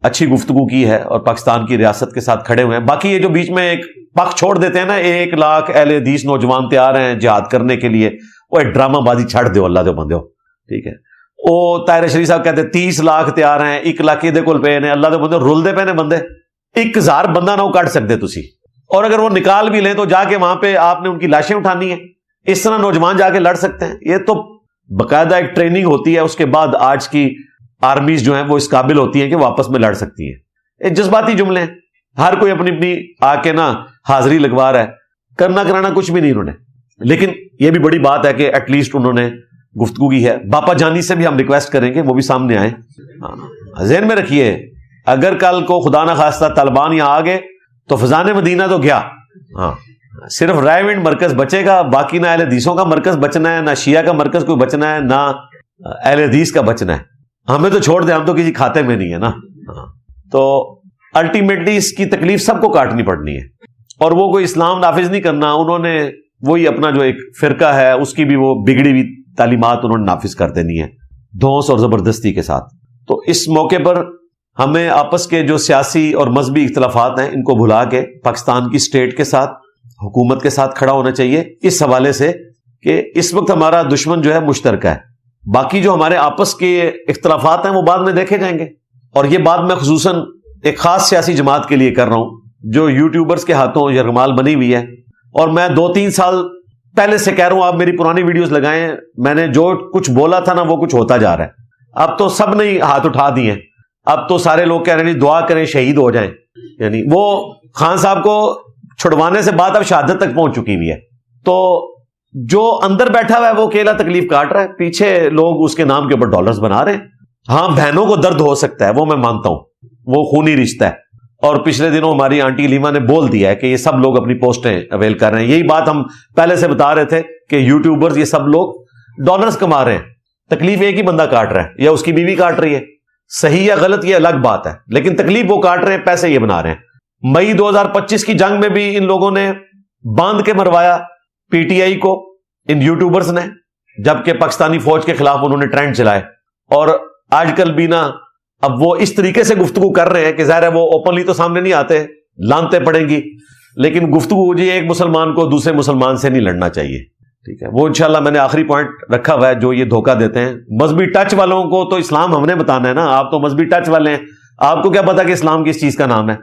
[SPEAKER 1] اچھی گفتگو کی ہے اور پاکستان کی ریاست کے ساتھ کھڑے ہوئے ہیں۔ باقی یہ جو بیچ میں ایک پک چھوڑ دیتے ہیں نا 1 لاکھ اہل حدیث نوجوان تیار ہیں جہاد کرنے کے لیے، وہ ایک ڈرامہ بازی چھڑ دو اللہ دے بندے ہو، ٹھیک ہے۔ وہ طاہر شریف صاحب کہتے ہیں 30 لاکھ تیار ہیں، 1 لاکھ دے کول پے نے، اللہ دے بندے رول دے پے نے بندے، 1000 بندہ نہ کٹ سکتے تسی، اور اگر وہ نکال بھی لیں تو جا کے وہاں پہ آپ نے ان کی لاشیں اٹھانی ہیں۔ اس طرح نوجوان جا کے لڑ سکتے ہیں؟ یہ تو باقاعدہ ایک ٹریننگ ہوتی ہے، اس کے بعد آج کی آرمیز جو ہیں وہ اس قابل ہوتی ہیں کہ وہ آپس میں لڑ سکتی ہیں۔ یہ جذباتی جملے ہیں، ہر کوئی اپنی اپنی آ کے نا حاضری لگوا رہا ہے، کرنا کرانا کچھ بھی نہیں انہوں نے۔ لیکن یہ بھی بڑی بات ہے کہ ایٹ لیسٹ انہوں نے گفتگو کی ہے۔ باپا جانی سے بھی ہم ریکویسٹ کریں گے وہ بھی سامنے آئیں۔ ذہن میں رکھیے اگر کل کو خدا نہ خواستہ طالبان یہاں آ گئے تو فضان مدینہ تو گیا، ہاں صرف رائے ونڈ مرکز بچے گا، باقی نہ اہل حدیثوں کا مرکز بچنا ہے، نہ شیعہ کا مرکز کوئی بچنا ہے، نہ اہل حدیث کا بچنا ہے۔ ہمیں تو چھوڑ دیں، ہم تو کسی کھاتے میں نہیں ہے نا۔ تو الٹیمیٹلی اس کی تکلیف سب کو کاٹنی پڑنی ہے، اور وہ کوئی اسلام نافذ نہیں کرنا، انہوں نے وہی اپنا جو ایک فرقہ ہے اس کی بھی وہ بگڑی ہوئی تعلیمات انہوں نے نافذ کر دینی ہے دھونس اور زبردستی کے ساتھ۔ تو اس موقع پر ہمیں آپس کے جو سیاسی اور مذہبی اختلافات ہیں ان کو بھلا کے پاکستان کی اسٹیٹ کے ساتھ، حکومت کے ساتھ کھڑا ہونا چاہیے، اس حوالے سے کہ اس وقت ہمارا دشمن جو ہے مشترکہ ہے، باقی جو ہمارے آپس کے اختلافات ہیں وہ بعد میں دیکھے جائیں گے۔ اور یہ بات میں خصوصاً ایک خاص سیاسی جماعت کے لیے کر رہا ہوں جو یوٹیوبرز کے ہاتھوں یرغمال بنی ہوئی ہے، اور میں 2-3 سال پہلے سے کہہ رہا ہوں، آپ میری پرانی ویڈیوز لگائیں، میں نے جو کچھ بولا تھا نا وہ کچھ ہوتا جا رہا ہے۔ اب تو سب نے ہاتھ اٹھا دیے ہیں، اب تو سارے لوگ کہہ رہے ہیں دعا کریں شہید ہو جائیں، یعنی وہ خان صاحب کو چھڑوانے سے بات اب شہادت تک پہنچ چکی ہوئی ہے۔ تو جو اندر بیٹھا ہوا ہے وہ اکیلا تکلیف کاٹ رہا ہے، پیچھے لوگ اس کے نام کے اوپر ڈالرز بنا رہے ہیں۔ ہاں بہنوں کو درد ہو سکتا ہے، وہ میں مانتا ہوں، وہ خونی رشتہ ہے، اور پچھلے دنوں ہماری آنٹی لیما نے بول دیا ہے کہ یہ سب لوگ اپنی پوسٹیں اویل کر رہے ہیں۔ یہی بات ہم پہلے سے بتا رہے تھے کہ یوٹیوبرز یہ سب لوگ ڈالرز کما رہے ہیں، تکلیف ایک ہی بندہ کاٹ رہا ہے یا اس کی بیوی کاٹ رہی ہے، صحیح یا غلط یہ الگ بات ہے، لیکن تکلیف وہ کاٹ رہے ہیں، پیسے یہ بنا رہے ہیں۔ مئی 2025 کی جنگ میں بھی ان لوگوں نے باندھ کے مروایا پی ٹی آئی کو، ان یوٹیوبرز نے، جبکہ پاکستانی فوج کے خلاف انہوں نے ٹرینڈ چلائے، اور آج کل بھی نا اب وہ اس طریقے سے گفتگو کر رہے ہیں کہ ظاہر ہے وہ اوپنلی تو سامنے نہیں آتے، لانتے پڑیں گی، لیکن گفتگو جی ایک مسلمان کو دوسرے مسلمان سے نہیں لڑنا چاہیے، ٹھیک ہے۔ وہ انشاءاللہ میں نے آخری پوائنٹ رکھا ہوا ہے، جو یہ دھوکہ دیتے ہیں مذہبی ٹچ والوں کو تو اسلام ہم نے بتانا ہے نا، آپ تو مذہبی ٹچ والے ہیں، آپ کو کیا پتا کہ اسلام کس چیز کا نام ہے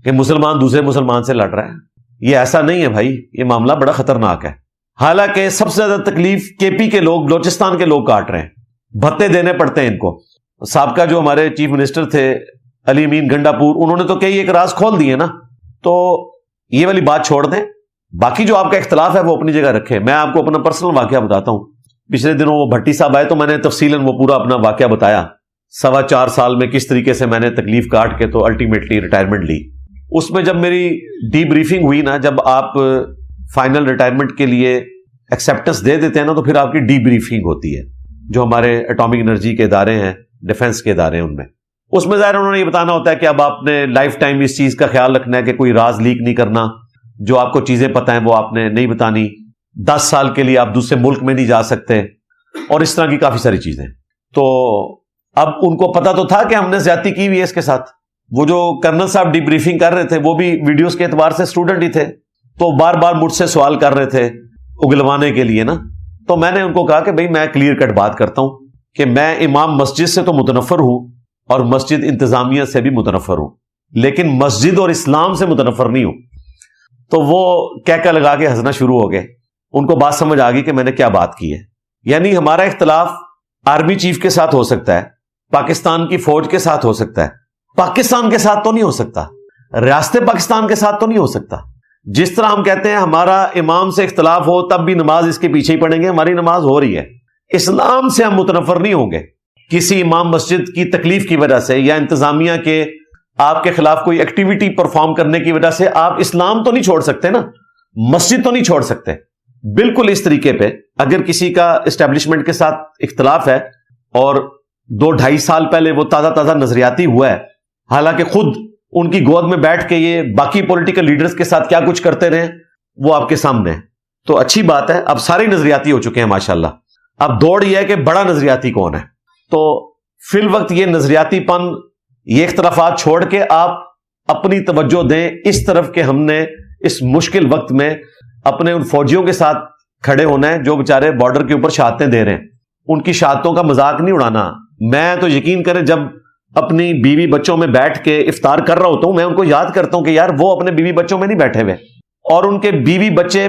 [SPEAKER 1] کہ مسلمان دوسرے مسلمان سے لڑ رہا ہے؟ یہ ایسا نہیں ہے بھائی، یہ معاملہ بڑا خطرناک ہے۔ حالانکہ سب سے زیادہ تکلیف کے پی کے لوگ، بلوچستان کے لوگ کاٹ رہے ہیں، بھتے دینے پڑتے ہیں ان کو۔ سابقہ جو ہمارے چیف منسٹر تھے علی امین گنڈا پور، انہوں نے تو کئی ایک راز کھول دیے نا، تو یہ والی بات چھوڑ دیں، باقی جو آپ کا اختلاف ہے وہ اپنی جگہ رکھیں۔ میں آپ کو اپنا پرسنل واقعہ بتاتا ہوں، پچھلے دنوں وہ بھٹی صاحب آئے تو میں نے تفصیلاً وہ پورا اپنا واقعہ بتایا، 4.25 سال میں کس طریقے سے میں نے تکلیف کاٹ کے تو الٹیمیٹلی ریٹائرمنٹ لی۔ اس میں جب میری ڈی بریفنگ ہوئی نا، جب آپ فائنل ریٹائرمنٹ کے لیے ایکسیپٹنس دے دیتے ہیں نا، تو پھر آپ کی ڈی بریفنگ ہوتی ہے، جو ہمارے اٹامک انرجی کے ادارے ہیں، ڈیفنس کے ادارے ہیں، ان میں اس میں ظاہر انہوں نے یہ بتانا ہوتا ہے کہ اب آپ نے لائف ٹائم اس چیز کا خیال رکھنا ہے کہ کوئی راز لیک نہیں کرنا، جو آپ کو چیزیں پتہ ہیں وہ آپ نے نہیں بتانی، 10 سال کے لیے آپ دوسرے ملک میں نہیں جا سکتے، اور اس طرح کی کافی ساری چیزیں۔ تو اب ان کو پتا تو تھا کہ ہم نے زیادتی کی ہوئی ہے اس کے ساتھ۔ وہ جو کرنل صاحب ڈی بریفنگ کر رہے تھے وہ بھی ویڈیوز کے اعتبار سے اسٹوڈنٹ ہی تھے، تو بار بار مجھ سے سوال کر رہے تھے اگلوانے کے لیے نا، تو میں نے ان کو کہا کہ بھئی میں کلیئر کٹ بات کرتا ہوں کہ میں امام مسجد سے تو متنفر ہوں اور مسجد انتظامیہ سے بھی متنفر ہوں، لیکن مسجد اور اسلام سے متنفر نہیں ہوں۔ تو وہ کہکا لگا کے ہنسنا شروع ہو گئے، ان کو بات سمجھ آ گئی کہ میں نے کیا بات کی ہے۔ یعنی ہمارا اختلاف آرمی چیف کے ساتھ ہو سکتا ہے، پاکستان کی فوج کے ساتھ ہو سکتا ہے، پاکستان کے ساتھ تو نہیں ہو سکتا، ریاست پاکستان کے ساتھ تو نہیں ہو سکتا۔ جس طرح ہم کہتے ہیں ہمارا امام سے اختلاف ہو تب بھی نماز اس کے پیچھے ہی پڑھیں گے، ہماری نماز ہو رہی ہے، اسلام سے ہم متنفر نہیں ہوں گے کسی امام مسجد کی تکلیف کی وجہ سے، یا انتظامیہ کے آپ کے خلاف کوئی ایکٹیویٹی پرفارم کرنے کی وجہ سے آپ اسلام تو نہیں چھوڑ سکتے نا، مسجد تو نہیں چھوڑ سکتے۔ بالکل اس طریقے پہ اگر کسی کا اسٹیبلشمنٹ کے ساتھ اختلاف ہے اور 2-2.5 سال پہلے وہ تازہ نظریاتی ہوا ہے، حالانکہ خود ان کی گود میں بیٹھ کے یہ باقی پولیٹیکل لیڈرز کے ساتھ کیا کچھ کرتے رہے وہ آپ کے سامنے ہے، تو اچھی بات ہے، اب سارے نظریاتی ہو چکے ہیں ماشاءاللہ۔ اب دوڑ یہ ہے کہ بڑا نظریاتی کون ہے، تو فی الوقت یہ نظریاتی پن، یہ اختلافات چھوڑ کے آپ اپنی توجہ دیں اس طرف کہ ہم نے اس مشکل وقت میں اپنے ان فوجیوں کے ساتھ کھڑے ہونا ہے جو بیچارے بارڈر کے اوپر شہادتیں دے رہے ہیں، ان کی شہادتوں کا مذاق نہیں اڑانا۔ میں تو یقین کریں جب اپنی بیوی بچوں میں بیٹھ کے افطار کر رہا ہوتا ہوں، میں ان کو یاد کرتا ہوں کہ یار وہ اپنے بیوی بچوں میں نہیں بیٹھے ہوئے، اور ان کے بیوی بچے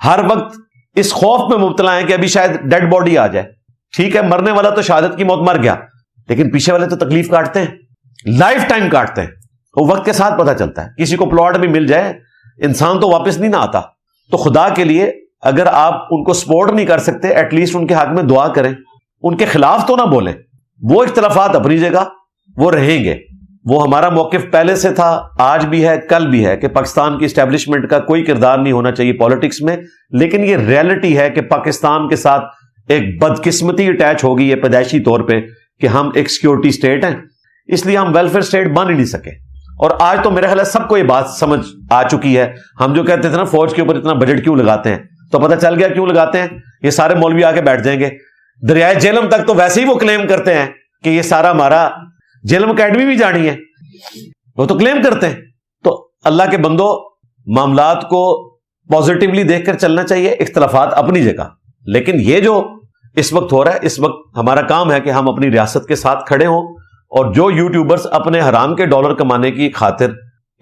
[SPEAKER 1] ہر وقت اس خوف میں مبتلا ہیں کہ ابھی شاید ڈیڈ باڈی آ جائے۔ ٹھیک ہے، مرنے والا تو شہادت کی موت مر گیا، لیکن پیچھے والے تو تکلیف کاٹتے ہیں، لائف ٹائم کاٹتے ہیں، وہ وقت کے ساتھ پتہ چلتا ہے۔ کسی کو پلاٹ بھی مل جائے انسان تو واپس نہیں نہ آتا۔ تو خدا کے لیے اگر آپ ان کو سپورٹ نہیں کر سکتے، ایٹ لیسٹ ان کے حق میں دعا کریں، ان کے خلاف تو نہ بولیں۔ وہ اختلافات اپنی جگہ وہ رہیں گے، وہ ہمارا موقف پہلے سے تھا، آج بھی ہے، کل بھی ہے، کہ پاکستان کی اسٹیبلشمنٹ کا کوئی کردار نہیں ہونا چاہیے پالیٹکس میں، لیکن یہ ریئلٹی ہے کہ پاکستان کے ساتھ ایک بدقسمتی اٹیچ ہوگی ہے پیدائشی طور پہ کہ ہم ایک سیکورٹی سٹیٹ ہیں، اس لیے ہم ویلفیئر سٹیٹ بن ہی نہیں سکے۔ اور آج تو میرے خیال ہے سب کو یہ بات سمجھ آ چکی ہے. ہم جو کہتے تھے نا فوج کے اوپر اتنا بجٹ کیوں لگاتے ہیں, تو پتہ چل گیا کیوں لگاتے ہیں. یہ سارے مولوی آ کے بیٹھ جائیں گے. دریائے جہلم تک تو ویسے ہی وہ کلیم کرتے ہیں کہ یہ سارا ہمارا جہلم اکیڈمی بھی جانی ہے, وہ تو کلیم کرتے ہیں. تو اللہ کے بندو, معاملات کو پازیٹیولی دیکھ کر چلنا چاہیے, اختلافات اپنی جگہ. لیکن یہ جو اس وقت ہو رہا ہے, اس وقت ہمارا کام ہے کہ ہم اپنی ریاست کے ساتھ کھڑے ہوں, اور جو یوٹیوبرز اپنے حرام کے ڈالر کمانے کی خاطر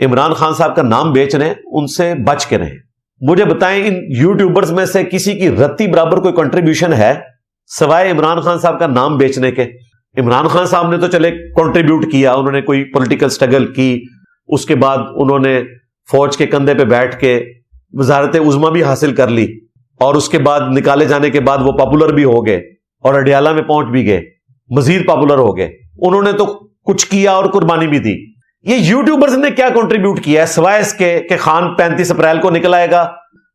[SPEAKER 1] عمران خان صاحب کا نام بیچ رہے ہیں, ان سے بچ کے رہیں. مجھے بتائیں ان یوٹیوبرز میں سے کسی کی رتی برابر کوئی کنٹریبیوشن ہے سوائے عمران خان صاحب کا نام بیچنے کے؟ عمران خان صاحب نے تو چلے کنٹریبیوٹ کیا, انہوں نے کوئی پولیٹیکل سٹرگل کی, اس کے بعد انہوں نے فوج کے کندھے پہ بیٹھ کے وزارت عظمیٰ بھی حاصل کر لی, اور اس کے بعد نکالے جانے کے بعد وہ پاپولر بھی ہو گئے اور اڈیالہ میں پہنچ بھی گئے, مزید پاپولر ہو گئے. انہوں نے تو کچھ کیا اور قربانی بھی دی. یہ یوٹیوبرز نے کیا کنٹریبیوٹ کیا ہے سوائے اس کے کہ خان 35 اپریل کو نکل آئے گا,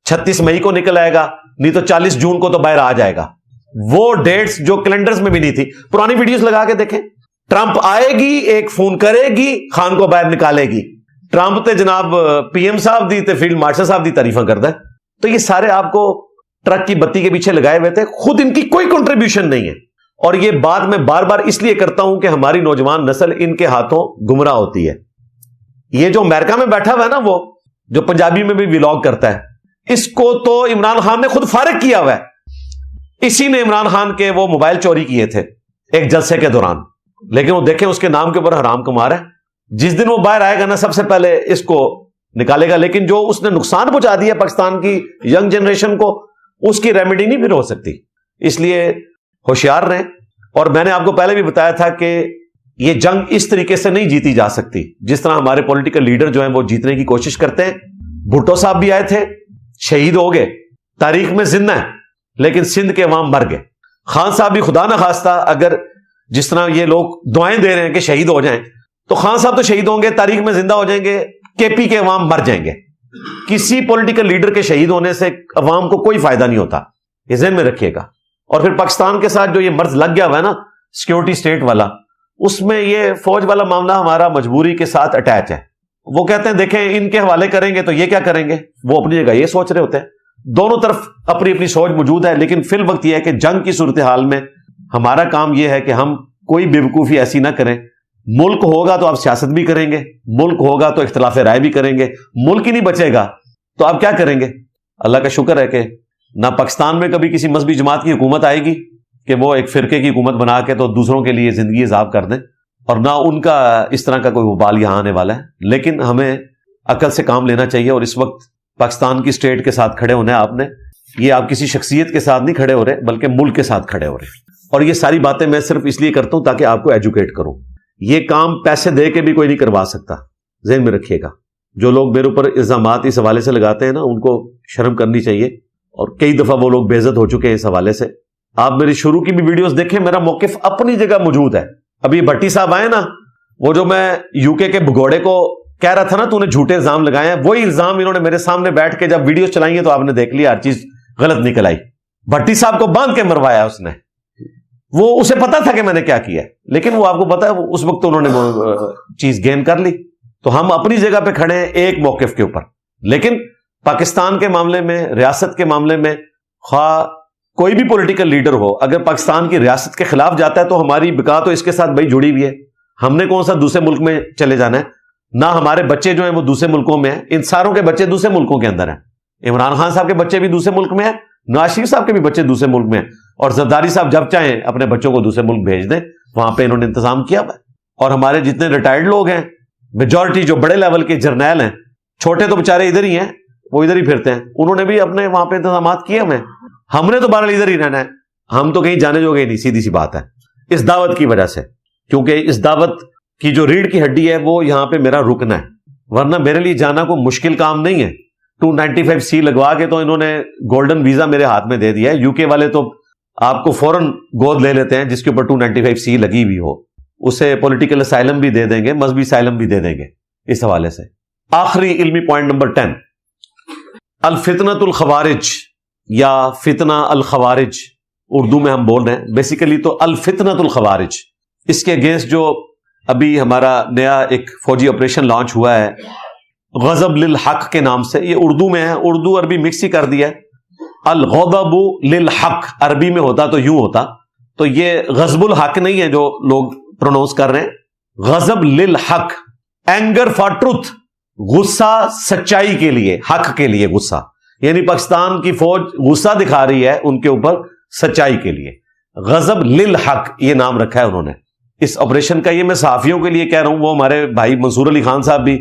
[SPEAKER 1] 36 مئی کو نکل آئے گا, نہیں تو 40 جون کو تو باہر آ جائے گا. وہ ڈیٹس جو کیلنڈرز میں بھی نہیں تھی. پرانی ویڈیوز لگا کے دیکھیں, ٹرمپ آئے گی, ایک فون کرے گی, خان کو باہر نکالے گی. ٹرمپ تے جناب پی ایم صاحب دی تے فیلڈ مارشل صاحب دی تعریفاں کردا ہے. تو یہ سارے آپ کو ٹرک کی بتی کے پیچھے لگائے ہوئے تھے, خود ان کی کوئی کنٹریبیوشن نہیں ہے. اور یہ بات میں بار بار اس لیے کرتا ہوں کہ ہماری نوجوان نسل ان کے ہاتھوں گمراہ ہوتی ہے. یہ جو امریکہ میں بیٹھا ہوا ہے نا, وہ جو پنجابی میں بھی ولاگ کرتا ہے, اس کو تو عمران خان نے خود فارغ کیا ہوا ہے. اسی نے عمران خان کے وہ موبائل چوری کیے تھے ایک جلسے کے دوران, لیکن وہ دیکھیں اس کے نام کے اوپر حرام کما رہا ہے. جس دن وہ باہر آئے گا نا, سب سے پہلے اس کو نکالے گا. لیکن جو اس نے نقصان پہنچا دیا پاکستان کی ینگ جنریشن کو, اس کی ریمیڈی نہیں پھر ہو سکتی. اس لیے ہوشیار رہیں. اور میں نے آپ کو پہلے بھی بتایا تھا کہ یہ جنگ اس طریقے سے نہیں جیتی جا سکتی جس طرح ہمارے پولیٹیکل لیڈر جو ہیں وہ جیتنے کی کوشش کرتے ہیں. بھٹو صاحب بھی آئے تھے, شہید ہو گئے, تاریخ میں زندہ ہیں, لیکن سندھ کے عوام مر گئے. خان صاحب بھی خدا نہ خواستہ اگر جس طرح یہ لوگ دعائیں دے رہے ہیں کہ شہید ہو جائیں, تو خان صاحب تو شہید ہوں گے, تاریخ میں زندہ ہو جائیں گے, کے پی کے عوام مر جائیں گے. کسی پولیٹیکل لیڈر کے شہید ہونے سے عوام کو کوئی فائدہ نہیں ہوتا, یہ ذہن میں رکھیے گا. اور پھر پاکستان کے ساتھ جو یہ مرض لگ گیا ہوا ہے نا, سیکورٹی سٹیٹ والا, اس میں یہ فوج والا معاملہ ہمارا مجبوری کے ساتھ اٹیچ ہے. وہ کہتے ہیں دیکھیں ان کے حوالے کریں گے تو یہ کیا کریں گے, وہ اپنی جگہ یہ سوچ رہے ہوتے ہیں. دونوں طرف اپنی اپنی سوچ موجود ہے, لیکن فی الوقت یہ ہے کہ جنگ کی صورتحال میں ہمارا کام یہ ہے کہ ہم کوئی بیوقوفی ایسی نہ کریں. ملک ہوگا تو آپ سیاست بھی کریں گے, ملک ہوگا تو اختلاف رائے بھی کریں گے. ملک ہی نہیں بچے گا تو آپ کیا کریں گے؟ اللہ کا شکر ہے کہ نہ پاکستان میں کبھی کسی مذہبی جماعت کی حکومت آئے گی کہ وہ ایک فرقے کی حکومت بنا کے تو دوسروں کے لیے زندگی عذاب کر دیں, اور نہ ان کا اس طرح کا کوئی وبال یہاں آنے والا ہے. لیکن ہمیں عقل سے کام لینا چاہیے, اور اس وقت پاکستان کی اسٹیٹ کے ساتھ کھڑے ہونا ہے آپ نے. یہ آپ کسی شخصیت کے ساتھ نہیں کھڑے ہو رہے, بلکہ ملک کے ساتھ کھڑے ہو رہے ہیں. اور یہ ساری باتیں میں صرف اس لیے کرتا ہوں تاکہ آپ کو ایجوکیٹ کروں. یہ کام پیسے دے کے بھی کوئی نہیں کروا سکتا, ذہن میں رکھیے گا. جو لوگ میرے اوپر الزامات اس حوالے سے لگاتے ہیں نا, ان کو شرم کرنی چاہیے, اور کئی دفعہ وہ لوگ بے عزت ہو چکے ہیں اس حوالے سے. آپ میری شروع کی بھی ویڈیوز دیکھیں, میرا موقف اپنی جگہ موجود ہے. ابھی بھٹی صاحب آئے نا, وہ جو میں یو کے بھگوڑے کو کہہ رہا تھا نا تو نے جھوٹے الزام لگائے ہیں, وہی الزام انہوں نے میرے سامنے بیٹھ کے جب ویڈیوز چلائی ہیں تو آپ نے دیکھ لیا ہر چیز غلط نکل آئی. بھٹی صاحب کو باندھ کے مروایا اس نے, وہ اسے پتا تھا کہ میں نے کیا کیا ہے, لیکن وہ آپ کو پتا ہے اس وقت تو انہوں نے وہ چیز گین کر لی. تو ہم اپنی جگہ پہ کھڑے ہیں ایک موقف کے اوپر, لیکن پاکستان کے معاملے میں, ریاست کے معاملے میں, خواہ کوئی بھی پولیٹیکل لیڈر ہو, اگر پاکستان کی ریاست کے خلاف جاتا ہے تو ہماری بقا تو اس کے ساتھ بھائی جڑی ہوئی ہے. ہم نے کون سا دوسرے ملک میں چلے جانا ہے؟ نہ ہمارے بچے جو ہیں وہ دوسرے ملکوں میں ہیں, ان ساروں کے بچے دوسرے ملکوں کے اندر ہیں. عمران خان صاحب کے بچے بھی دوسرے ملک میں ہیں, نواز شریف صاحب کے بھی بچے دوسرے ملک میں ہیں, اور زرداری صاحب جب چاہیں اپنے بچوں کو دوسرے ملک بھیج دیں, وہاں پہ انہوں نے انتظام کیا ہوا ہے. اور ہمارے جتنے ریٹائرڈ لوگ ہیں, میجورٹی جو بڑے لیول کے جرنیل ہیں, چھوٹے تو بےچارے ادھر ہی ہیں, وہ ادھر ہی پھرتے ہیں, انہوں نے بھی اپنے وہاں پہ انتظامات کیے ہوئے ہیں. ہم نے تو بہرحال ادھر ہی رہنا ہے, ہم تو کہیں جانے جو گئے نہیں, سیدھی سی بات ہے. اس دعوت کی وجہ سے, کیونکہ اس دعوت کی جو ریڑھ کی ہڈی ہے وہ یہاں پہ میرا رکنا ہے, ورنہ میرے لیے جانا کوئی مشکل کام نہیں ہے. 295C لگوا کے تو انہوں نے گولڈن ویزا میرے ہاتھ میں دے دیا ہے. یو کے والے تو آپ کو فوراً گود لے لیتے ہیں جس کے اوپر 295C لگی ہوئی ہو, اسے پولیٹیکل اسائلم بھی دے دیں گے, مذہبی اسائلم بھی دے دیں گے. اس حوالے سے آخری علمی پوائنٹ نمبر 10, الفتنۃ الخوارج یا فتنہ الخوارج اردو میں ہم بول رہے ہیں, بیسیکلی تو الفتنۃ الخوارج. اس کے اگینسٹ جو ابھی ہمارا نیا ایک فوجی آپریشن لانچ ہوا ہے غضب للحق کے نام سے. یہ اردو میں ہے, اردو عربی مکس ہی کر دیا ہے. الغضب للحق عربی میں ہوتا تو یوں ہوتا, تو یہ غضب الحق نہیں ہے جو لوگ پروناؤنس کر رہے ہیں. غضب للحق, اینگر فار ٹروتھ, غصہ سچائی کے لیے, حق کے لیے غصہ. یعنی پاکستان کی فوج غصہ دکھا رہی ہے ان کے اوپر سچائی کے لیے. غضب للحق یہ نام رکھا ہے انہوں نے اس آپریشن کا. یہ میں صحافیوں کے لیے کہہ رہا ہوں, وہ ہمارے بھائی منصور علی خان صاحب بھی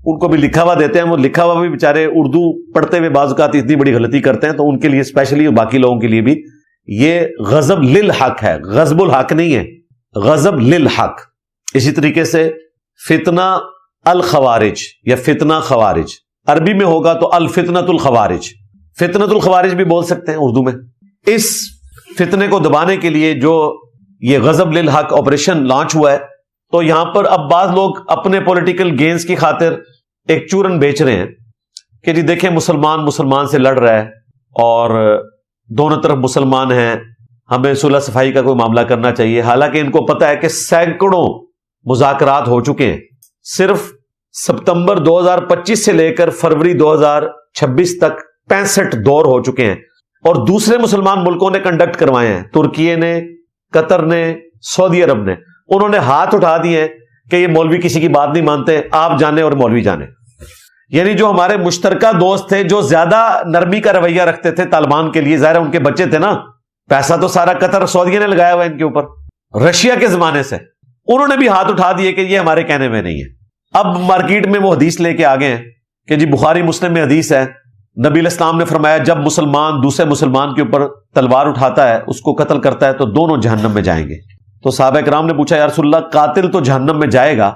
[SPEAKER 1] ان کو بھی لکھا ہوا دیتے ہیں, وہ لکھا ہوا بھی بیچارے اردو پڑھتے ہوئے بعض اوقات اتنی بڑی غلطی کرتے ہیں, تو ان کے لیے اسپیشلی اور باقی لوگوں کے لیے بھی یہ غضب للحق ہے, غضب الحق نہیں ہے, غضب للحق. اسی طریقے سے فتنہ الخوارج یا فتنہ خوارج عربی میں ہوگا تو الفتنۃ الخوارج, فتنۃ الخوارج بھی بول سکتے ہیں اردو میں. اس فتنے کو دبانے کے لیے جو یہ غضب للحق آپریشن لانچ ہوا ہے, تو یہاں پر اب بعض لوگ اپنے پولیٹیکل گینز کی خاطر ایک چورن بیچ رہے ہیں کہ جی دیکھیں مسلمان سے لڑ رہا ہے اور دونوں طرف مسلمان ہیں, ہمیں صلح صفائی کا کوئی معاملہ کرنا چاہیے. حالانکہ ان کو پتہ ہے کہ سینکڑوں مذاکرات ہو چکے ہیں. صرف ستمبر 2025 سے لے کر فروری 2026 تک 65 دور ہو چکے ہیں, اور دوسرے مسلمان ملکوں نے کنڈکٹ کروائے ہیں. ترکی نے, قطر نے, سعودی عرب نے, انہوں نے ہاتھ اٹھا دیے ہیں کہ یہ مولوی کسی کی بات نہیں مانتے, آپ جانے اور مولوی جانے. یعنی جو ہمارے مشترکہ دوست تھے جو زیادہ نرمی کا رویہ رکھتے تھے طالبان کے لیے, ظاہر ان کے بچے تھے نا, پیسہ تو سارا قطر سعودی نے لگایا ہوا ہے ان کے اوپر, رشیا کے زمانے سے, انہوں نے بھی ہاتھ اٹھا دیے کہ یہ ہمارے کہنے میں نہیں ہے. اب مارکیٹ میں وہ حدیث لے کے آگے ہیں کہ جی بخاری مسلم میں حدیث ہے, نبی علیہ السلام نے فرمایا جب مسلمان دوسرے مسلمان کے اوپر تلوار اٹھاتا ہے, اس کو قتل کرتا ہے, تو دونوں جہنم میں جائیں گے. تو صحابہ کرام نے پوچھا یا رسول اللہ قاتل تو جہنم میں جائے گا,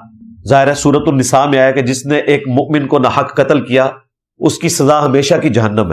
[SPEAKER 1] ظاہر ہے سورۃ النساء میں آیا کہ جس نے ایک مؤمن کو ناحق قتل کیا اس کی سزا ہمیشہ کی جہنم ہے.